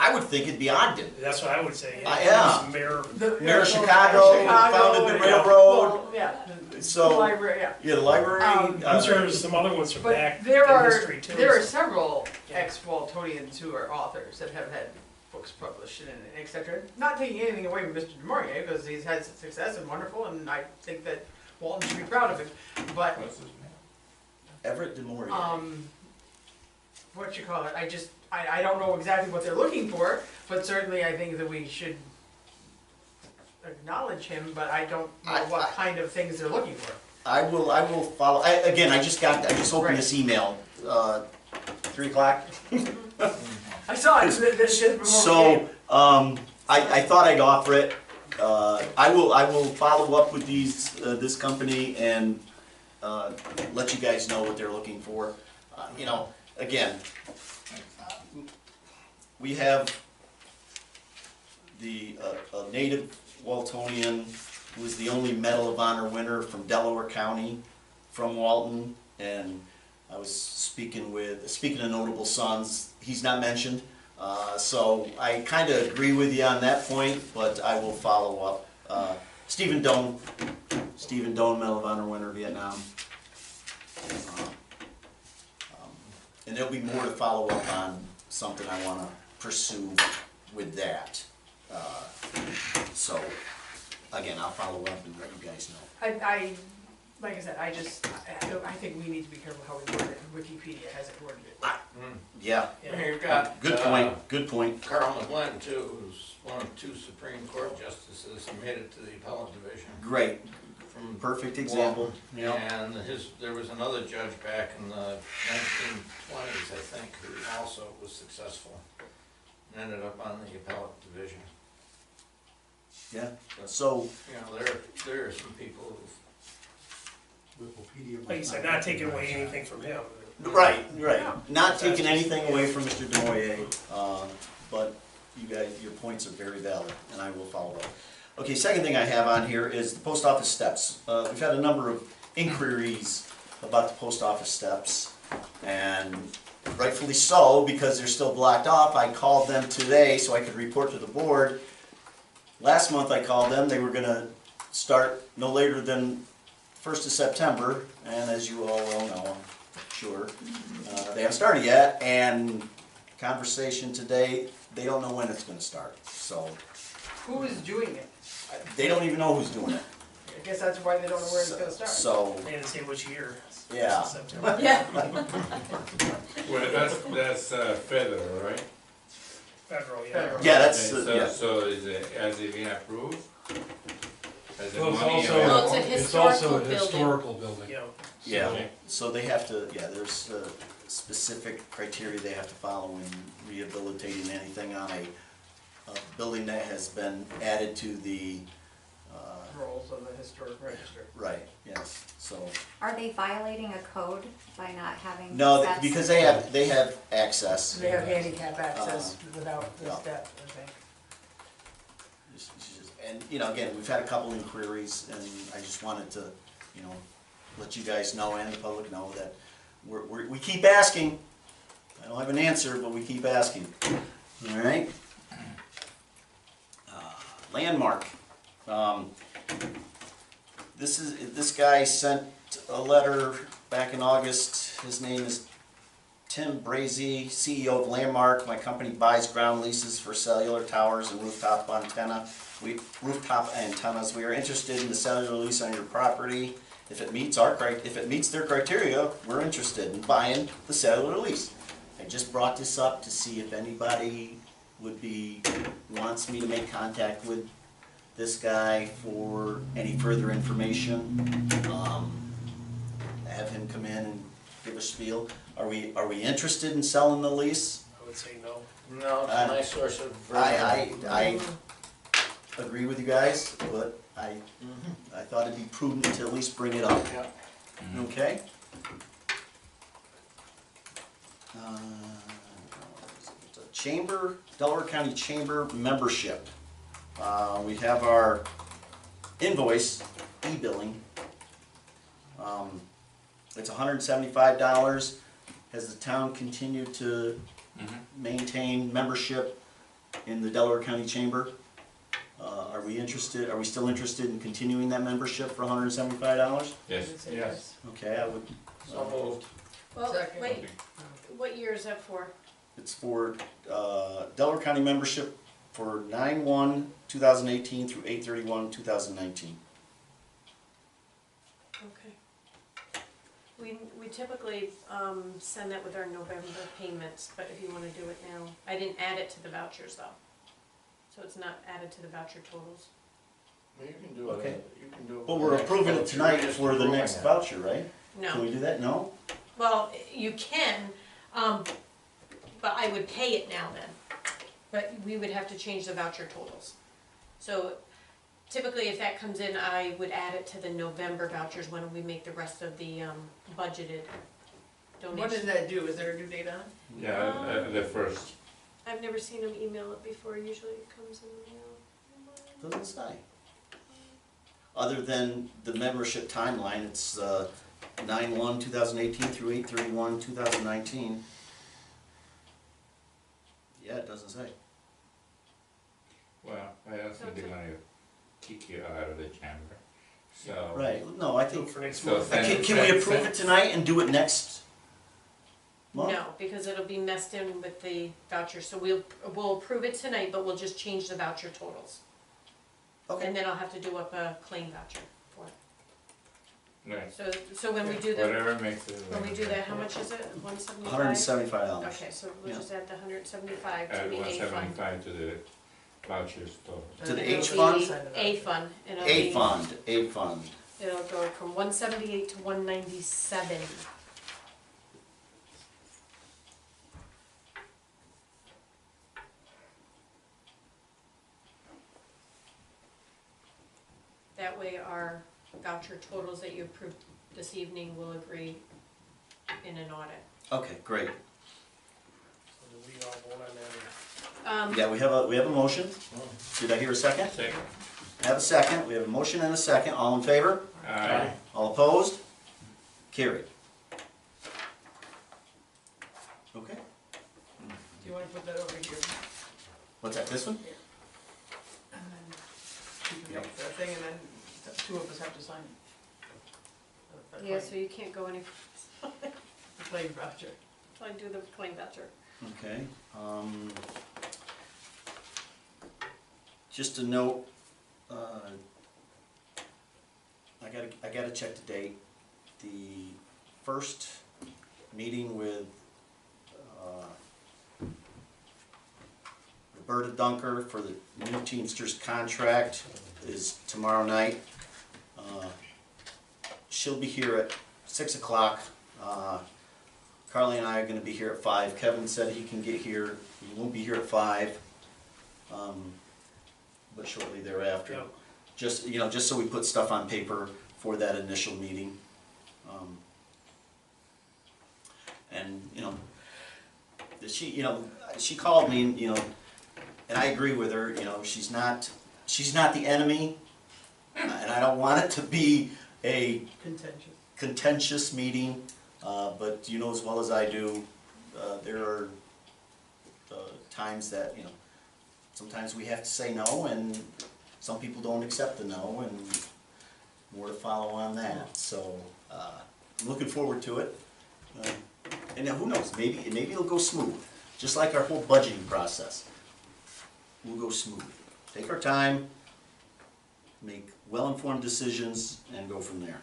Speaker 1: I would think it'd be Ogden.
Speaker 7: That's what I would say,
Speaker 1: Yeah.
Speaker 7: He's mayor.
Speaker 1: Mayor of Chicago, founded the
Speaker 9: and-
Speaker 1: railroad.
Speaker 9: Well, yeah, the
Speaker 1: So
Speaker 9: library, yeah.
Speaker 1: yeah, the library.
Speaker 7: I'm sure there's some other ones from
Speaker 9: But
Speaker 7: back
Speaker 9: there
Speaker 7: in
Speaker 9: are
Speaker 7: history too.
Speaker 9: there are several ex-Waltonians who are authors that have had books published and etc. Not taking anything away from Mr. DeMaurier, because he's had success and wonderful, and I think that Walton should be proud of him. But
Speaker 1: Everett DeMaurier.
Speaker 9: what you call it, I don't know exactly what they're looking for, but certainly I think that we should acknowledge him, but I don't know what kind of things they're looking for.
Speaker 1: I will follow, again, I just opened
Speaker 9: Right.
Speaker 1: this email, 3 o'clock.
Speaker 9: I saw it, this before we
Speaker 1: So,
Speaker 9: came.
Speaker 1: I thought I'd offer it. I will follow up with this company and, let you guys know what they're looking for. You know, again, we have a native Waltonian who is the only Medal of Honor winner from Delaware County, from Walton, and I was speaking of notable sons, he's not mentioned. So I kind of agree with you on that point, but I will follow up. Stephen Doan, Medal of Honor winner, Vietnam. And there'll be more to follow up on something I want to pursue with that. So, again, I'll follow up and let you guys know.
Speaker 9: Like I said, I think we need to be careful how we word it, and Wikipedia hasn't worded it.
Speaker 1: Yeah,
Speaker 3: You've got.
Speaker 1: good point.
Speaker 3: Carl McGlynn too, who's one of 2 Supreme Court justices, he made it to the appellate division.
Speaker 1: Great,
Speaker 3: From
Speaker 1: perfect example. Yeah.
Speaker 3: And there was another judge back in the 1920s, I think, who also was successful and ended up on the appellate division.
Speaker 1: Yeah, so,
Speaker 3: You know, there are some people who've.
Speaker 8: Wikipedia.
Speaker 7: Like you said, not taking away anything from him.
Speaker 1: right, not taking anything away from Mr. Denoyer, but you guys, your points are very valid, and I will follow up. Okay, second thing I have on here is the post office steps. We've had a number of inquiries about the post office steps, and rightfully so, because they're still blocked off. I called them today so I could report to the board. Last month I called them, they were gonna start no later than 1st of September, and as you all well know, I'm sure, they haven't started yet, and conversation today, they don't know when it's gonna start, so,
Speaker 9: Who is doing it?
Speaker 1: they don't even know who's doing it.
Speaker 9: I guess that's why they don't know where it's gonna start.
Speaker 1: So,
Speaker 7: They didn't say which year.
Speaker 1: Yeah.
Speaker 7: September.
Speaker 9: Yeah.
Speaker 12: Well, that's federal, right?
Speaker 7: Federal, yeah.
Speaker 9: Federal.
Speaker 1: yeah, that's,
Speaker 12: And
Speaker 1: yeah.
Speaker 12: so has it been approved? Has the
Speaker 2: Well, it's
Speaker 12: money
Speaker 2: also,
Speaker 6: Well,
Speaker 12: available?
Speaker 6: it's a
Speaker 2: it's also
Speaker 6: historical
Speaker 2: a
Speaker 6: building.
Speaker 2: historical building.
Speaker 7: Yeah.
Speaker 1: Yeah,
Speaker 12: Okay.
Speaker 1: so they have to, yeah, there's specific criteria they have to follow in rehabilitating anything on a building that has been added to the,
Speaker 9: Rolls of the historic register.
Speaker 1: right, yes, so.
Speaker 11: Are they violating a code by not having
Speaker 1: No,
Speaker 11: steps?
Speaker 1: because they have access.
Speaker 9: They have handicap access without the
Speaker 1: yeah.
Speaker 9: step, I think.
Speaker 1: And, you know, again, we've had a couple inquiries, and I just wanted to, you know, let you guys know and the public know that we keep asking. I don't have an answer, but we keep asking. All right? Landmark. This guy sent a letter back in August. His name is Tim Brazy, CEO of Landmark. My company buys ground leases for cellular towers and rooftop antennas. We are interested in the cellular lease on your property. If it meets their criteria, we're interested in buying the cellular lease. I just brought this up to see if anybody wants me to make contact with this guy for any further information. Have him come in and give a spiel. Are we interested in selling the lease?
Speaker 7: I would say no.
Speaker 3: No, it's a nice source of.
Speaker 1: I agree with you guys, but I thought it'd be prudent to at least bring it up.
Speaker 3: Yeah.
Speaker 1: Okay? Delaware County Chamber membership. We have our invoice, e-billing. It's $175. Has the town continued to maintain membership in the Delaware County Chamber? Are we still interested in continuing that membership for $175?
Speaker 12: Yes.
Speaker 3: Yes.
Speaker 1: Okay, I would,
Speaker 3: So moved.
Speaker 6: Well,
Speaker 9: Second.
Speaker 6: wait, what year is that for?
Speaker 1: it's for Delaware County membership for 9/1/2018 through 8/31/2019.
Speaker 6: Okay. We typically, send that with our November payments, but if you wanna do it now, I didn't add it to the vouchers though. So it's not added to the voucher totals.
Speaker 3: Well, you can do it,
Speaker 1: Okay.
Speaker 3: you can do it.
Speaker 1: But we're approving it tonight for the next
Speaker 3: Just
Speaker 1: voucher, right? Can
Speaker 6: No,
Speaker 1: we do that? No?
Speaker 6: well, you can, but I would pay it now then. But we would have to change the voucher totals. So typically, if that comes in, I would add it to the November vouchers when we make the rest of the, budgeted
Speaker 9: When does
Speaker 6: donations.
Speaker 9: that due? Is there a due date on it?
Speaker 12: Yeah, the first.
Speaker 6: I've never seen them email it before, usually it comes in the mail.
Speaker 1: Doesn't say. Other than the membership timeline, it's 9/1/2018 through 8/31/2019. Yeah, it doesn't say.
Speaker 12: Well, I don't think they're gonna kick you out of the chamber, so.
Speaker 1: Right, no, I
Speaker 7: Do
Speaker 1: think,
Speaker 7: it for next
Speaker 12: So
Speaker 7: month.
Speaker 12: then-
Speaker 1: can we approve it tonight and do it next month?
Speaker 6: No, because it'll be messed in with the voucher, so we'll approve it tonight, but we'll just change the voucher totals.
Speaker 1: Okay.
Speaker 6: And then I'll have to do up a claim voucher for it.
Speaker 12: Right.
Speaker 6: So when we do the,
Speaker 12: Whatever makes it.
Speaker 6: when we do that, how much is it, $175?
Speaker 1: $175.
Speaker 6: Okay, so we'll
Speaker 1: Yeah.
Speaker 6: just add the $175 to
Speaker 12: Add
Speaker 6: the A fund.
Speaker 12: 175 to the vouchers total.
Speaker 1: To the
Speaker 9: And
Speaker 1: H
Speaker 9: it'll be
Speaker 1: fund?
Speaker 9: inside the
Speaker 6: A
Speaker 9: voucher.
Speaker 6: fund, and it'll
Speaker 1: A
Speaker 6: be,
Speaker 1: fund, A fund.
Speaker 6: it'll go from 178 to 197. That way our voucher totals that you approved this evening will agree in an audit.
Speaker 1: Okay, great.
Speaker 7: So do we all vote on that?
Speaker 1: Yeah, we have a motion. Did I hear a second?
Speaker 12: Second.
Speaker 1: Have a second. We have a motion and a second. All in favor?
Speaker 12: Aye.
Speaker 1: All opposed? Carried. Okay.
Speaker 9: Do you wanna put that over here?
Speaker 1: What's that, this one?
Speaker 9: And then you can
Speaker 1: Yep.
Speaker 9: make that thing and then two of us have to sign it. The
Speaker 6: Yeah,
Speaker 9: claim-
Speaker 6: so you can't go any,
Speaker 9: The claim voucher.
Speaker 6: I do the claim voucher.
Speaker 1: Okay. Just a note, I gotta check the date. The first meeting with Roberta Dunker for the new Teamsters contract is tomorrow night. She'll be here at 6 o'clock. Carly and I are gonna be here at 5. Kevin said he can get here, he won't be here at 5, but shortly thereafter.
Speaker 7: Yep.
Speaker 1: Just, just so we put stuff on paper for that initial meeting. And, she called me, and I agree with her, she's not the enemy, and I don't want it to be a
Speaker 9: Contentious.
Speaker 1: contentious meeting, but you know as well as I do, there are times that, sometimes we have to say no, and some people don't accept the no, and more to follow on that. So I'm looking forward to it. And now who knows, maybe it'll go smooth, just like our whole budgeting process. We'll go smooth. Take our time, make well-informed decisions, and go from there.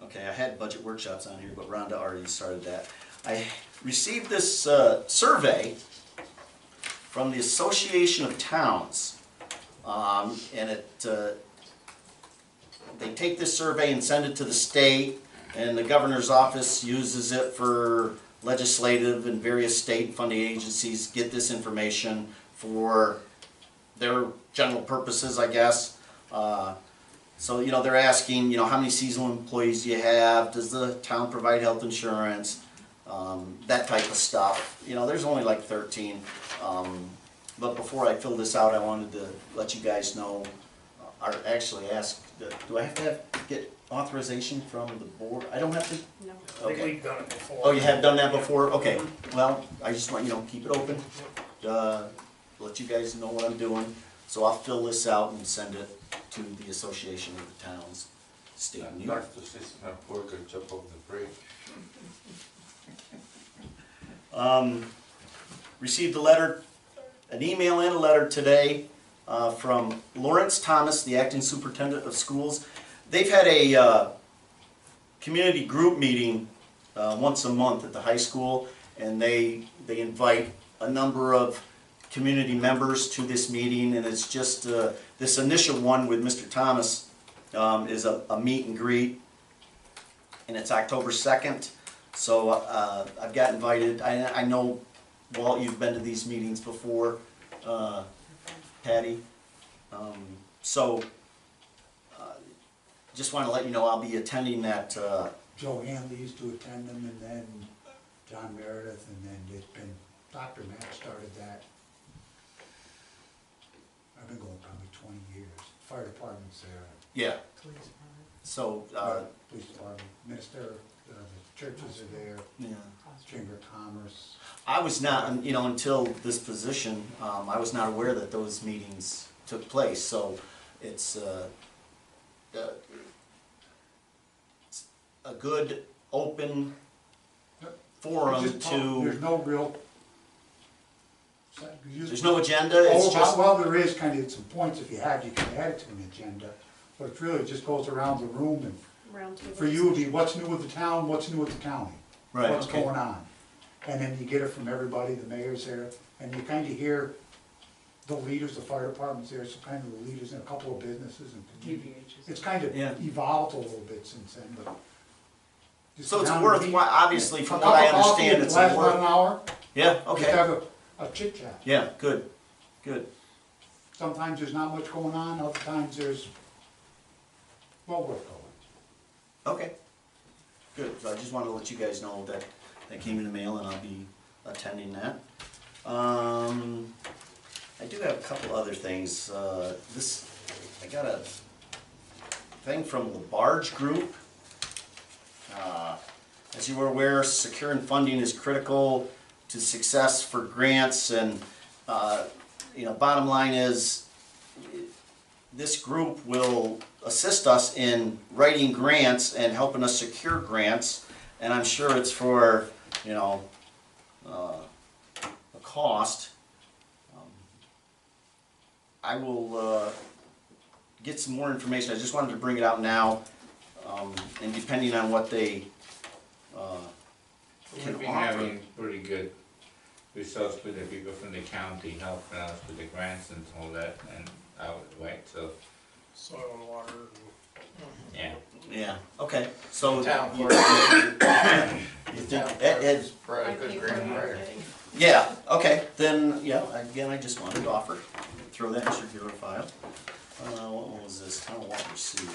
Speaker 1: Okay, I had budget workshops on here, but Rhonda already started that. I received this survey from the Association of Towns, and they take this survey and send it to the state, and the governor's office uses it for legislative and various state funding agencies get this information for their general purposes, I guess. So, they're asking, how many seasonal employees do you have? Does the town provide health insurance? That type of stuff. There's only like 13. But before I fill this out, I wanted to let you guys know, or actually ask, do I have to get authorization from the board? I don't have to?
Speaker 6: No.
Speaker 7: I think
Speaker 1: Okay.
Speaker 7: we've done it before.
Speaker 1: Oh, you have done that before? Okay. Well, I just want, keep it open. Let you guys know what I'm doing. So I'll fill this out and send it to the Association of the Towns, State of New York.
Speaker 12: Not to see some worker jump over the bridge.
Speaker 1: Received an email and a letter today from Lawrence Thomas, the acting superintendent of schools. They've had a community group meeting once a month at the high school, and they invite a number of community members to this meeting, and it's just this initial one with Mr. Thomas is a meet and greet, and it's October 2nd. So I've got invited. I know, Walt, you've been to these meetings before, Patty. So just want to let you know I'll be attending that.
Speaker 8: Joanne used to attend them, and then John Meredith, and then it's been, Dr. Matt started that. I've been going probably 20 years. Fire department's there,
Speaker 1: Yeah. So
Speaker 8: police department, minister, the churches are there,
Speaker 1: yeah.
Speaker 8: Chamber of Commerce.
Speaker 1: I was not, until this position, I was not aware that those meetings took place. So it's a good open forum
Speaker 8: Just talk.
Speaker 1: to.
Speaker 8: There's no real.
Speaker 1: There's no agenda. It's just.
Speaker 8: Well, there is kind of some points if you have, you can add it to an agenda, but it really just goes around the room, and
Speaker 6: Round table
Speaker 8: for you it'd be
Speaker 6: discussion.
Speaker 8: what's new with the town, what's new with the county,
Speaker 1: Right.
Speaker 8: what's
Speaker 1: Okay.
Speaker 8: going on, and then you get it from everybody, the mayor's there, and you kind of hear the leaders, the fire department's there, so kind of the leaders in a couple of businesses and communities. It's kind of
Speaker 1: Yeah.
Speaker 8: evolved a little bit since then, but. just
Speaker 1: So it's
Speaker 8: down
Speaker 1: worth.
Speaker 8: to meet-
Speaker 1: Obviously,
Speaker 8: a
Speaker 1: from
Speaker 8: cup
Speaker 1: what I
Speaker 8: of coffee,
Speaker 1: understand,
Speaker 8: it
Speaker 1: it's
Speaker 8: lasts about an
Speaker 1: worth.
Speaker 8: hour.
Speaker 1: Yeah.
Speaker 8: Just
Speaker 1: Okay.
Speaker 8: have a chit chat.
Speaker 1: Yeah. Good. Good.
Speaker 8: Sometimes there's not much going on, other times there's, well, worth going.
Speaker 1: Okay. Good. So I just wanted to let you guys know that that came in the mail, and I'll be attending that. I do have a couple other things. I got a thing from the Barge Group. As you are aware, securing funding is critical to success for grants, and bottom line is this group will assist us in writing grants and helping us secure grants, and I'm sure it's for a cost. I will get some more information. I just wanted to bring it out now, and depending on what they
Speaker 12: We've
Speaker 1: can
Speaker 12: been
Speaker 1: offer.
Speaker 12: having pretty good results with the people from the county helping us with the grants and all that, and right, so,
Speaker 7: Soil and water
Speaker 12: yeah.
Speaker 1: Yeah. Okay. So
Speaker 10: Town
Speaker 1: you,
Speaker 10: clerk.
Speaker 1: you think
Speaker 10: Town
Speaker 1: Ed,
Speaker 10: clerk is probably
Speaker 6: I
Speaker 10: a good
Speaker 6: pay for
Speaker 10: grant
Speaker 6: it
Speaker 10: writer.
Speaker 6: already.
Speaker 1: yeah. Okay. Then again, I just wanted to offer, throw that in circular file. What one was this? Town water received.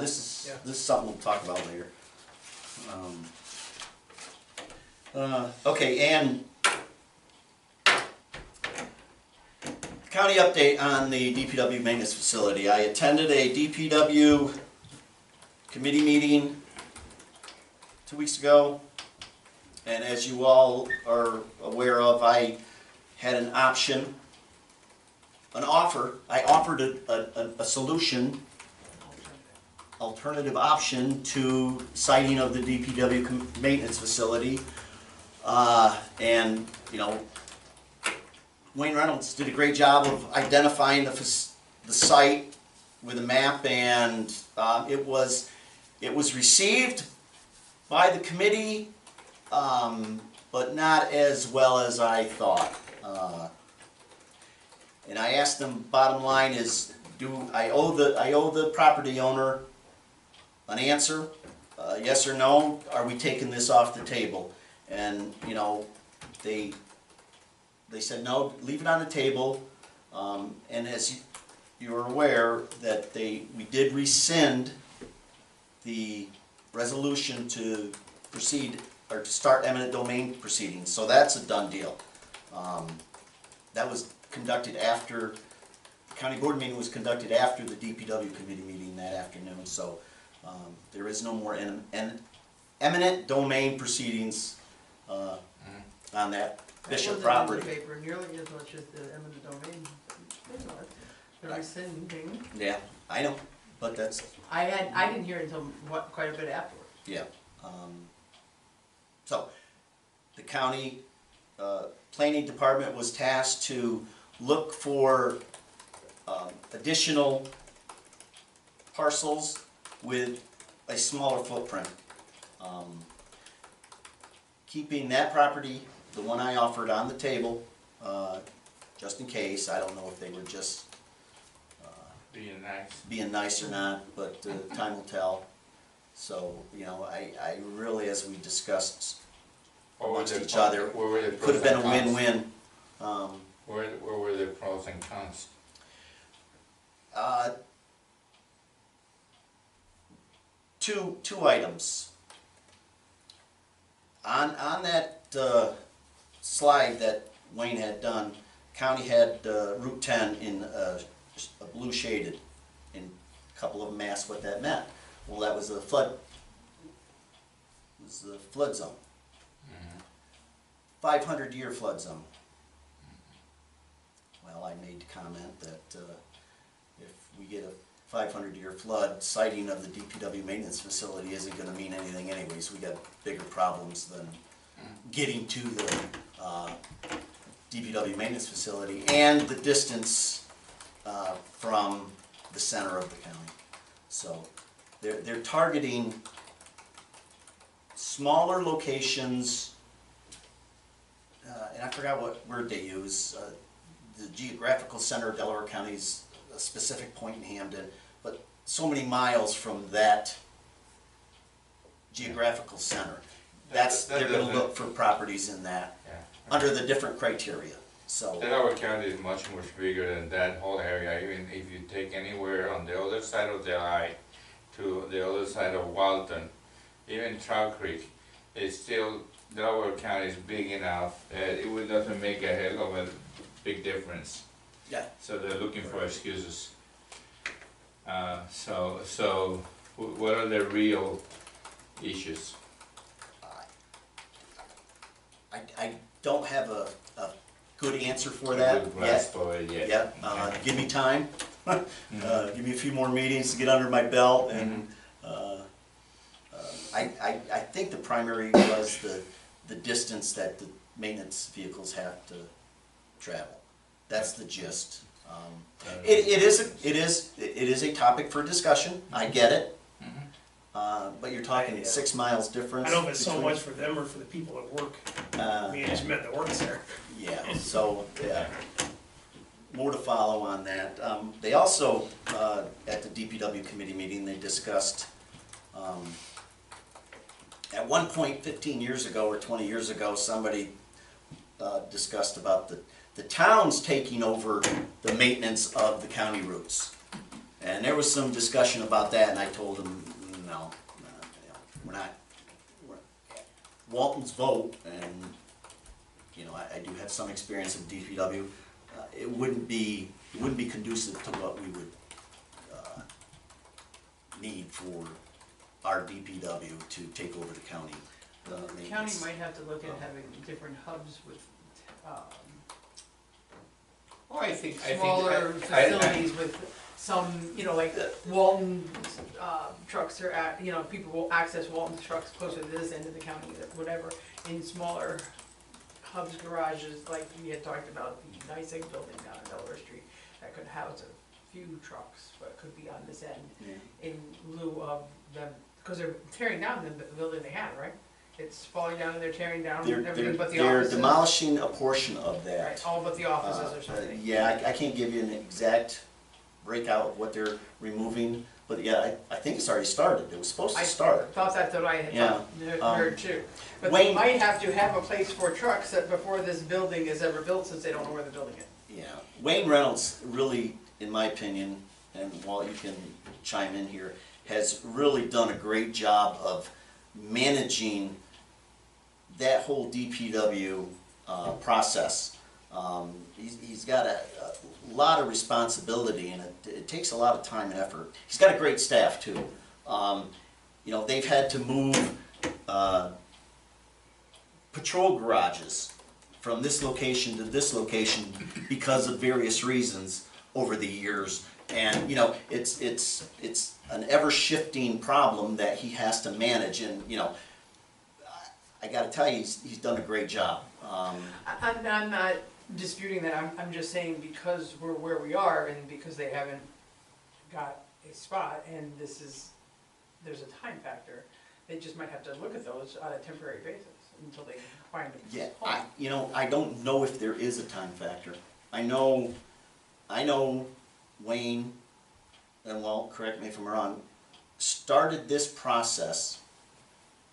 Speaker 1: This is something we'll talk about later. Okay, and county update on the DPW maintenance facility. I attended a DPW committee meeting 2 weeks ago, and as you all are aware of, I had an option, an offer. I offered a solution, alternative option to siting of the DPW maintenance facility. And Wayne Reynolds did a great job of identifying the site with a map, and it was received by the committee, but not as well as I thought. And I asked them, bottom line is, do I owe the property owner an answer, yes or no? Are we taking this off the table? And they said no, leave it on the table. And as you're aware, that we did rescind the resolution to proceed or to start eminent domain proceedings. So that's a done deal. That was conducted after the county board meeting was conducted after the DPW committee meeting that afternoon. So there is no more eminent domain proceedings on that Bishop property.
Speaker 9: That wasn't in the paper nearly as much as the eminent domain. The rescinding.
Speaker 1: Yeah, I know, but that's,
Speaker 9: I didn't hear it until quite a bit afterwards.
Speaker 1: yeah. So, the county planning department was tasked to look for additional parcels with a smaller footprint. Keeping that property, the one I offered, on the table, just in case. I don't know if they were just
Speaker 12: Being nice.
Speaker 1: being nice or not, but time will tell. So, you know, I really, as we discussed
Speaker 12: What were
Speaker 1: amongst
Speaker 12: the
Speaker 1: each
Speaker 12: pros-
Speaker 1: other,
Speaker 12: what were the
Speaker 1: could have
Speaker 12: pros
Speaker 1: been a
Speaker 12: and cons?
Speaker 1: win-win.
Speaker 12: Where were the pros and cons?
Speaker 1: Two items. On that slide that Wayne had done, county had Route 10 in a blue shaded, and a couple of them asked what that meant. Well, that was a flood, zone. 500-year flood zone. Well, I made the comment that if we get a 500-year flood, siting of the DPW maintenance facility isn't gonna mean anything anyways. We got bigger problems than getting to the DPW maintenance facility and the distance from the center of the county. So they're targeting smaller locations, and I forgot what word they use. The geographical center of Delaware County is a specific point in Hamden, but so many miles from that geographical center. They're gonna look for properties in that,
Speaker 12: Yeah.
Speaker 1: under the different criteria, so.
Speaker 12: Delaware County is much bigger than that whole area. Even if you take anywhere on the other side of the eye to the other side of Walton, even Trout Creek, it's still, Delaware County is big enough that it would doesn't make a hell of a big difference.
Speaker 1: Yeah.
Speaker 12: So they're looking for excuses. So what are the real issues?
Speaker 1: I don't have a good answer for
Speaker 12: A
Speaker 1: that
Speaker 12: good
Speaker 1: yet.
Speaker 12: grasp of it yet.
Speaker 1: Yeah, give me time, give me a few more meetings to get under my belt, and I think the primary was the distance that the maintenance vehicles have to travel. That's the gist. It is a topic for discussion, I get it. But you're talking 6 miles difference.
Speaker 7: I don't know if it's so
Speaker 1: between-
Speaker 7: much for them or for the people at work,
Speaker 1: Uh,
Speaker 7: management that works there.
Speaker 1: Yeah, so, yeah, more to follow on that. They also, at the DPW committee meeting, they discussed, at one point 15 years ago or 20 years ago, somebody discussed about the towns taking over the maintenance of the county routes. And there was some discussion about that, and I told them, no, we're not, Walton's vote, and you know, I do have some experience in DPW. It wouldn't be conducive to what we would need for our DPW to take over the county
Speaker 9: The county
Speaker 1: maintenance.
Speaker 9: might have to look at having different hubs with,
Speaker 12: Oh, I think
Speaker 9: smaller facilities with some, you know, like Walton, trucks are at, you know, people will access Walton trucks closer to this end of the county, whatever, in smaller hubs, garages, like we had talked about, the NICEAG building down on Delaware Street, that could house a few trucks, but could be on this end,
Speaker 1: Yeah.
Speaker 9: in lieu of them, because they're tearing down the building they have, right? It's falling down and they're tearing down everything but the
Speaker 1: They're
Speaker 9: offices.
Speaker 1: demolishing a portion of that.
Speaker 9: Right, all but the offices or something.
Speaker 1: Yeah, I can't give you an exact breakout of what they're removing, but yeah, I think it's already started. It was supposed to start.
Speaker 9: I thought that's what I had
Speaker 1: Yeah,
Speaker 9: heard too. But
Speaker 1: Wayne-
Speaker 9: they might have to have a place for trucks that before this building is ever built, since they don't know where the building is.
Speaker 1: Yeah, Wayne Reynolds really, in my opinion, and Walt, you can chime in here, has really done a great job of managing that whole DPW process. He's got a lot of responsibility, and it takes a lot of time and effort. He's got a great staff too. You know, they've had to move patrol garages from this location to this location because of various reasons over the years. And, you know, it's an ever-shifting problem that he has to manage, and, you know, I gotta tell you, he's done a great job.
Speaker 9: I'm not disputing that, I'm just saying because we're where we are and because they haven't got a spot and this is there's a time factor. They just might have to look at those on a temporary basis until they find a
Speaker 1: Yeah,
Speaker 9: home.
Speaker 1: I don't know if there is a time factor. I know Wayne, and Walt, correct me if I'm wrong, started this process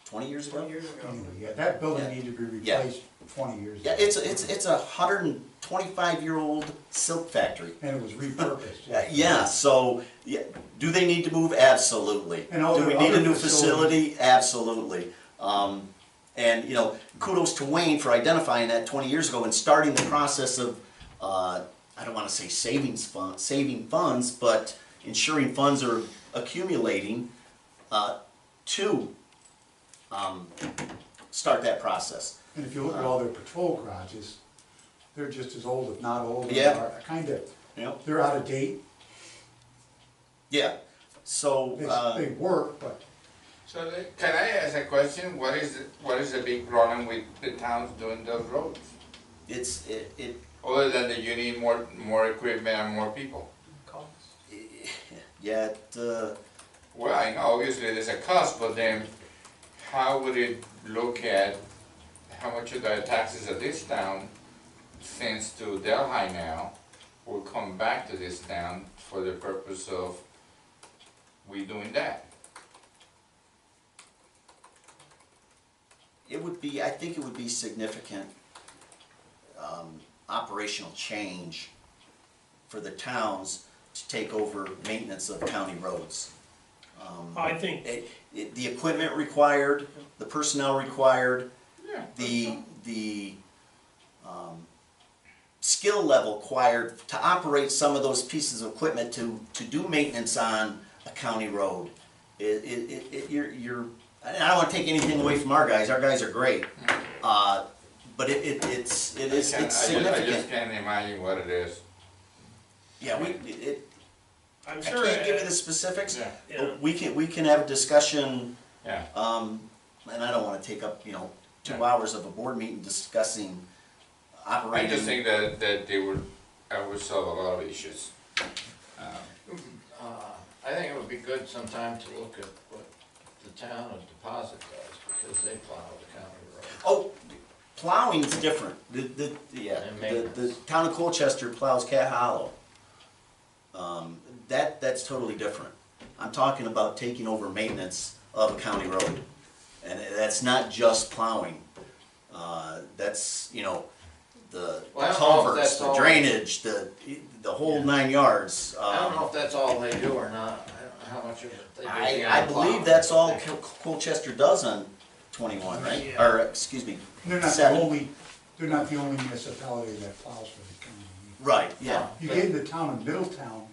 Speaker 1: 20 years ago?
Speaker 9: 20 years ago.
Speaker 8: Anyway, yeah, that building
Speaker 1: Yeah.
Speaker 8: needed to be
Speaker 1: Yeah.
Speaker 8: replaced 20 years ago.
Speaker 1: Yeah, it's a 125-year-old silk factory.
Speaker 8: And it was repurposed.
Speaker 1: Yeah, so, yeah, do they need to move? Absolutely.
Speaker 8: And all
Speaker 1: Do we
Speaker 8: the
Speaker 1: need a
Speaker 8: other
Speaker 1: new
Speaker 8: facilities-
Speaker 1: facility? Absolutely. And, you know, kudos to Wayne for identifying that 20 years ago and starting the process of, I don't wanna say saving funds, but ensuring funds are accumulating, to, start that process.
Speaker 8: And if you look at all their patrol garages, they're just as old, if not older.
Speaker 1: Yeah.
Speaker 8: Kind of,
Speaker 1: You know?
Speaker 8: they're out of date.
Speaker 1: Yeah, so,
Speaker 8: They work, but
Speaker 12: So can I ask a question? What is the big problem with the towns doing those roads?
Speaker 1: it,
Speaker 12: Other than that you need more equipment and more people?
Speaker 9: Calls.
Speaker 1: yeah,
Speaker 12: Well, I know obviously there's a cost, but then how would it look at how much of the taxes of this town, since to Delhi now, will come back to this town for the purpose of we doing that?
Speaker 1: I think it would be significant, operational change for the towns to take over maintenance of county roads.
Speaker 7: I think,
Speaker 1: The equipment required, the personnel required,
Speaker 12: Yeah.
Speaker 1: the skill level required to operate some of those pieces of equipment to do maintenance on a county road. And I don't wanna take anything away from our guys are great, but it's significant.
Speaker 12: I just can't imagine what it is.
Speaker 1: Yeah,
Speaker 7: I'm
Speaker 1: I
Speaker 7: sure.
Speaker 1: can't give you the specifics,
Speaker 12: Yeah.
Speaker 7: Yeah.
Speaker 1: but we can have a discussion,
Speaker 12: Yeah.
Speaker 1: and I don't wanna take up, 2
Speaker 12: Yeah.
Speaker 1: hours of a board meeting discussing
Speaker 12: I
Speaker 1: operating.
Speaker 12: just think that they would solve a lot of issues.
Speaker 10: I think it would be good sometime to look at what the town of Deposit does, because they plow the county road.
Speaker 1: Oh, plowing's different.
Speaker 10: And
Speaker 1: The
Speaker 10: maintenance.
Speaker 1: town of Colchester plows Cat Hollow. That's totally different. I'm talking about taking over maintenance of a county road. And that's not just plowing. That's, the
Speaker 10: Well, I don't know if
Speaker 1: culverts,
Speaker 10: that's
Speaker 1: the
Speaker 10: all-
Speaker 1: drainage, the whole 9 yards.
Speaker 10: I don't know if that's all they do or not, I don't know how much of it they do.
Speaker 1: I believe that's all Colchester does on 21, right?
Speaker 7: Yeah.
Speaker 1: Or, excuse me,
Speaker 8: they're not the
Speaker 1: 7.
Speaker 8: they're not the only municipality that plows for the county.
Speaker 1: Right, yeah.
Speaker 8: You get into town of Middletown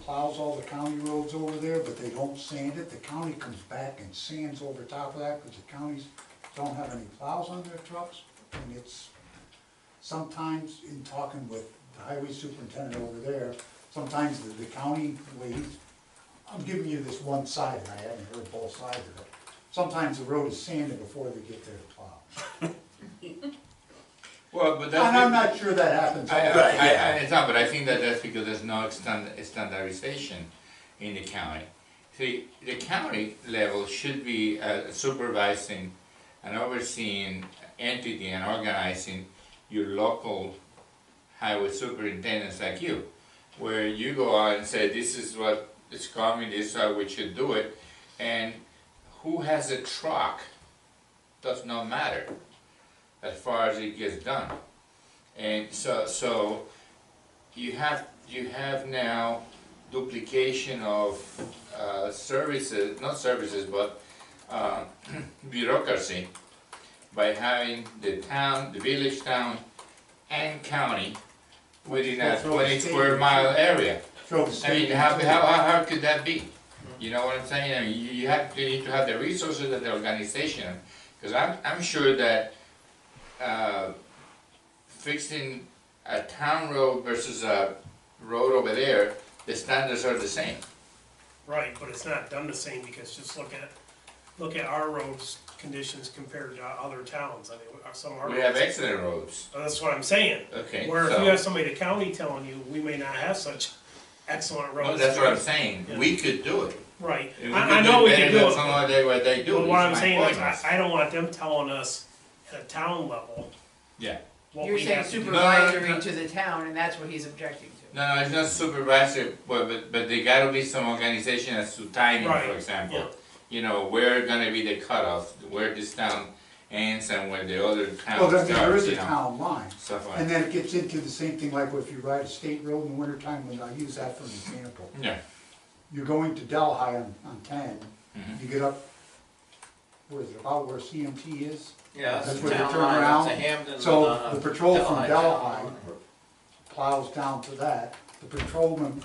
Speaker 8: plows all the county roads over there, but they don't sand it. The county comes back and sands over top of that, because the counties don't have any plows on their trucks. And it's, sometimes in talking with the highway superintendent over there, sometimes the county, the way I'm giving you this one side, and I haven't heard both sides of it. Sometimes the road is sanded before they get there to plow.
Speaker 12: Well, but that's.
Speaker 8: And I'm not sure that happens all the time.
Speaker 12: It's not, but I think that that's because there's no standardization in the county. See, the county level should be supervising and overseeing entity and organizing your local highway superintendents like you, where you go out and say, this is what is coming, this is how we should do it, and who has a truck does not matter as far as it gets done. And so you have now duplication of services, not services, but bureaucracy by having the town, the village town and county within a 20 square mile area.
Speaker 8: Throw the
Speaker 12: I
Speaker 8: state
Speaker 12: mean,
Speaker 8: in
Speaker 12: how
Speaker 8: too.
Speaker 12: could that be? You know what I'm saying? I mean, you need to have the resources and the organization, because I'm sure that fixing a town road versus a road over there, the standards are the same.
Speaker 7: right, but it's not done the same, because just look at our roads conditions compared to other towns. I mean, some of our.
Speaker 12: We have
Speaker 7: roads-
Speaker 12: excellent roads.
Speaker 7: That's what I'm saying.
Speaker 12: Okay,
Speaker 7: Where if
Speaker 12: so-
Speaker 7: you have somebody at the county telling you, we may not have such excellent roads.
Speaker 12: No, that's what I'm saying, we could do it.
Speaker 7: Right,
Speaker 12: It would
Speaker 7: I
Speaker 12: be
Speaker 7: know we
Speaker 12: better
Speaker 7: can do
Speaker 12: than
Speaker 7: it,
Speaker 12: some of what they do.
Speaker 7: but what
Speaker 12: is
Speaker 7: I'm
Speaker 12: my
Speaker 7: saying is,
Speaker 12: point.
Speaker 7: I don't want them telling us at a town level
Speaker 12: Yeah.
Speaker 7: what
Speaker 9: You're
Speaker 7: we
Speaker 9: saying
Speaker 7: have to do.
Speaker 9: supervisory to the town, and that's what he's objecting to.
Speaker 12: No, it's not supervisory, but there gotta be some organization as to timing,
Speaker 7: Right,
Speaker 12: for example.
Speaker 7: yeah.
Speaker 12: You know, where gonna be the cutoff, where this town ends and where the other town
Speaker 8: Well,
Speaker 12: starts,
Speaker 8: there is a
Speaker 12: you know,
Speaker 8: town line.
Speaker 12: stuff like
Speaker 8: And
Speaker 12: that.
Speaker 8: then it gets into the same thing like if you ride a state road in the wintertime, and I use that for an example.
Speaker 12: Yeah.
Speaker 8: You're going to Delhi on 10,
Speaker 12: Mhm.
Speaker 8: you get up, where is it, about where CMT is?
Speaker 10: Yeah,
Speaker 8: That's
Speaker 10: that's
Speaker 8: where they
Speaker 10: town
Speaker 8: turn
Speaker 10: line,
Speaker 8: around.
Speaker 10: that's a Hamden.
Speaker 8: So the patrol from
Speaker 10: Delhi
Speaker 8: Delhi
Speaker 10: town.
Speaker 8: plows down to that, the patrolmen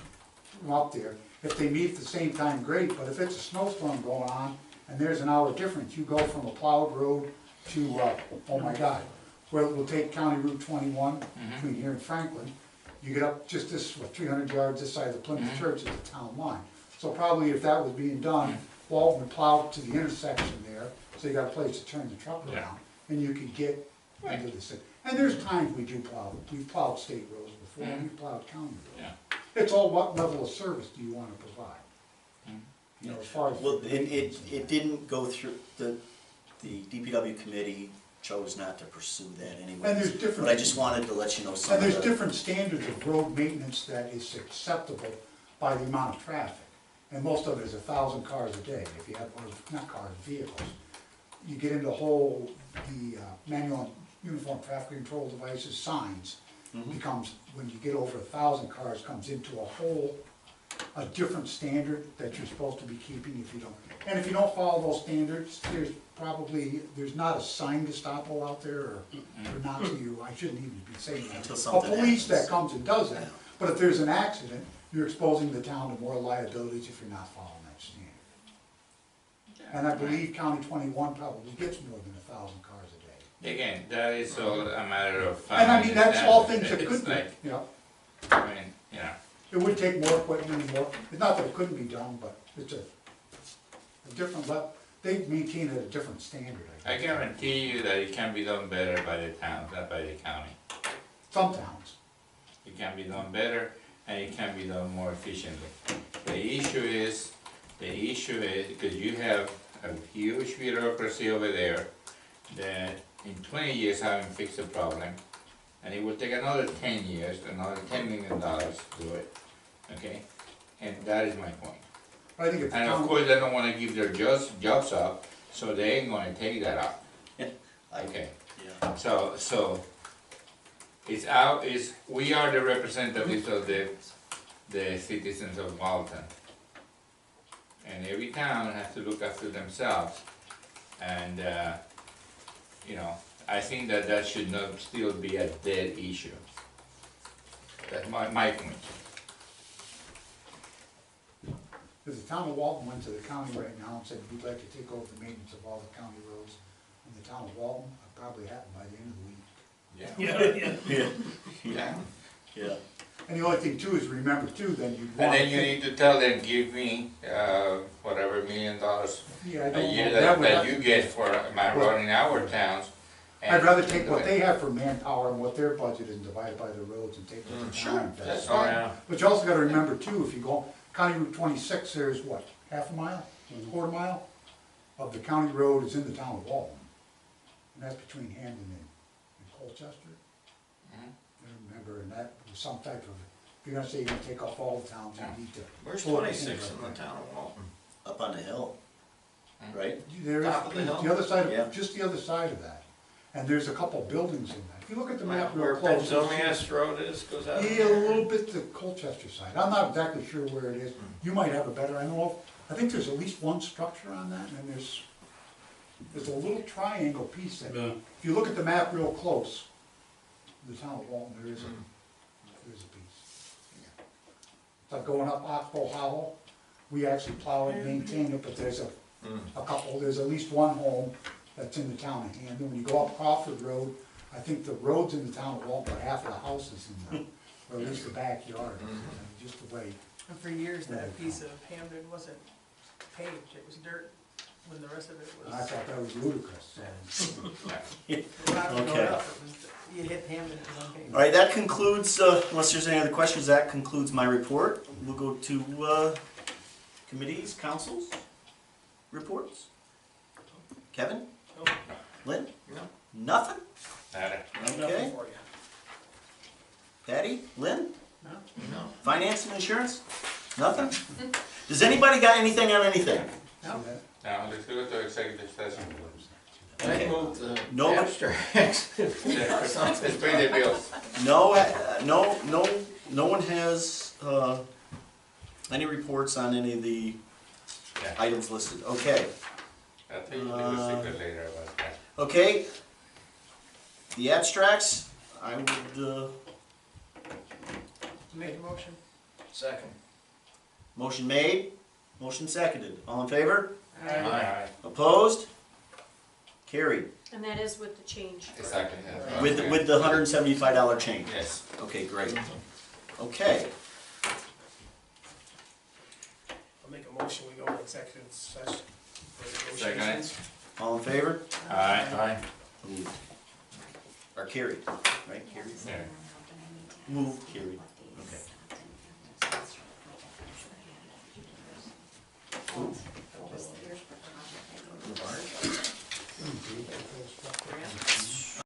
Speaker 8: come up there. If they meet at the same time, great, but if it's a snowstorm going on and there's an hour difference, you go from a plowed road to, oh my God, where we'll take County Route 21 between here and Franklin. You get up just this, 300 yards this side of the Plymouth Church at the town line. So probably if that was being done, Walton would plow to the intersection there, so you got a place to turn the truck
Speaker 12: Yeah.
Speaker 8: around, and you could get into the city. And there's times we do plow, we've plowed state roads before, and we've plowed county roads.
Speaker 12: Yeah.
Speaker 8: It's all what level of service do you wanna provide? You know, as far as.
Speaker 1: Well, it didn't go through, the DPW committee chose not to pursue that anyway.
Speaker 8: And there's different.
Speaker 1: But I just wanted to let you know some
Speaker 8: And
Speaker 1: of
Speaker 8: there's
Speaker 1: the.
Speaker 8: different standards of road maintenance that is acceptable by the amount of traffic. And most of it is 1,000 cars a day, if you have, or not cars, vehicles. You get into the manual and uniform traffic control devices, signs, becomes, when you get over 1,000 cars, comes into a different standard that you're supposed to be keeping if you don't. And if you don't follow those standards, there's not a sign Gestapo out there, or not to you, I shouldn't even be saying that.
Speaker 1: Until
Speaker 8: A
Speaker 1: something
Speaker 8: police that
Speaker 1: happens.
Speaker 8: comes and does that, but if there's an accident, you're exposing the town to more liabilities if you're not following that standard. And I believe County 21 probably gets more than 1,000 cars a day.
Speaker 12: Again, that is all a matter of.
Speaker 8: And I mean, that's all
Speaker 12: standards.
Speaker 8: things that
Speaker 12: It's
Speaker 8: could be,
Speaker 12: like,
Speaker 8: you know,
Speaker 12: I mean, you know,
Speaker 8: it would take more equipment and more, it's not that it couldn't be done, but it's a different level, they maintain it at a different standard,
Speaker 12: I
Speaker 8: I guess.
Speaker 12: guarantee you that it can be done better by the towns, not by the county.
Speaker 8: Some towns.
Speaker 12: It can be done better and it can be done more efficiently. The issue is, because you have a huge bureaucracy over there that in 20 years haven't fixed the problem, and it will take another 10 years, another $10 million to do it, okay? And that is my point.
Speaker 8: I think if the
Speaker 12: And of
Speaker 8: town,
Speaker 12: course, they don't wanna give their jobs up, so they ain't gonna take that up. Okay,
Speaker 1: Yeah.
Speaker 12: so, we are the representatives of the citizens of Walton. And every town has to look after themselves, and, you know, I think that should not still be a dead issue. That's my point.
Speaker 8: if the town of Walton went to the county right now and said, we'd like to take over the maintenance of all the county roads in the town of Walton, it'd probably happen by the end of the week.
Speaker 1: Yeah.
Speaker 12: Yeah.
Speaker 8: And the only thing too is remember too, then you
Speaker 12: And
Speaker 8: want.
Speaker 12: then you need to tell them, give me, whatever $1 million
Speaker 8: Yeah, I
Speaker 12: a
Speaker 8: don't
Speaker 12: year
Speaker 8: know.
Speaker 12: that
Speaker 8: would have-
Speaker 12: you get for my running our towns. and
Speaker 8: I'd rather take
Speaker 12: do
Speaker 8: what
Speaker 12: it.
Speaker 8: they have for manpower and what their budget is and divide it by the roads and take what the
Speaker 12: Sure,
Speaker 8: town
Speaker 12: that's
Speaker 8: invests.
Speaker 12: fine.
Speaker 8: But you also gotta remember too, if you go, County Route 26, there's what, half a mile, quarter mile of the county road is in the town of Walton. And that's between Hamden and Colchester.
Speaker 12: Mhm.
Speaker 8: I remember, and that was some type of, if you're gonna say you're gonna take off all the towns, you need to.
Speaker 10: Where's
Speaker 8: pull it
Speaker 10: 26 in
Speaker 8: like
Speaker 10: the
Speaker 8: that.
Speaker 10: town of Walton?
Speaker 1: Up on the hill, right?
Speaker 8: There is,
Speaker 10: Top of the hill?
Speaker 8: the other side
Speaker 1: Yeah.
Speaker 8: of, just the other side of that. And there's a couple buildings in that. If you look at the map
Speaker 10: Where
Speaker 8: real close. you'll see-
Speaker 10: Pennsylvania Road is, goes out?
Speaker 8: Yeah, a little bit to Colchester side. I'm not exactly sure where it is. You might have a better, I know, I think there's at least one structure on that, and there's a little triangle piece that,
Speaker 2: Yeah.
Speaker 8: if you look at the map real close, the town of Walton, there is a piece. It's like going up Oxbow Hollow, we actually plow it, maintain it, but there's a couple, there's at least one home that's in the town of Hamden. When you go up Crawford Road, I think the roads in the town of Walton, are half of the houses in the, or at least the backyard, just the way.
Speaker 9: And for years, that piece of Hamden wasn't paved, it was dirt, when the rest of it
Speaker 8: And I
Speaker 9: was.
Speaker 8: thought that was ludicrous, so.
Speaker 9: Allowed to go
Speaker 1: Okay.
Speaker 9: up. It was- You hit Hamden, it was unpaved.
Speaker 1: All right, that concludes, unless there's any other questions, that concludes my report. We'll go to committees, councils, reports? Kevin?
Speaker 7: No.
Speaker 1: Lynn?
Speaker 10: No.
Speaker 1: Nothing?
Speaker 12: Nada.
Speaker 1: Okay.
Speaker 7: Nothing for you.
Speaker 1: Patty? Lynn?
Speaker 10: No.
Speaker 1: Finance and insurance? Nothing? Does anybody got anything on anything?
Speaker 12: Now, let's go to executive session.
Speaker 10: I move the
Speaker 1: No.
Speaker 10: abstracts.
Speaker 12: Let's pay the bills.
Speaker 1: No one has, any reports on any of the
Speaker 12: Yeah.
Speaker 1: items listed. Okay,
Speaker 12: I'll tell you the secret later about that.
Speaker 1: okay. The abstracts, I would,
Speaker 9: Make a motion.
Speaker 10: Second.
Speaker 1: motion made, motion seconded. All in favor?
Speaker 12: Aye.
Speaker 1: Opposed? Carried.
Speaker 6: And that is with the change.
Speaker 12: Exactly. yeah.
Speaker 1: With the $175 change.
Speaker 12: Yes.
Speaker 1: Okay, great. Okay,
Speaker 7: I'll make a motion, we go into executive session for
Speaker 12: Second.
Speaker 7: negotiations.
Speaker 1: all in favor?
Speaker 12: Aye.
Speaker 10: Aye.
Speaker 1: Moved. Or carried, right? Carried.
Speaker 12: Yeah.
Speaker 1: Moved, carried.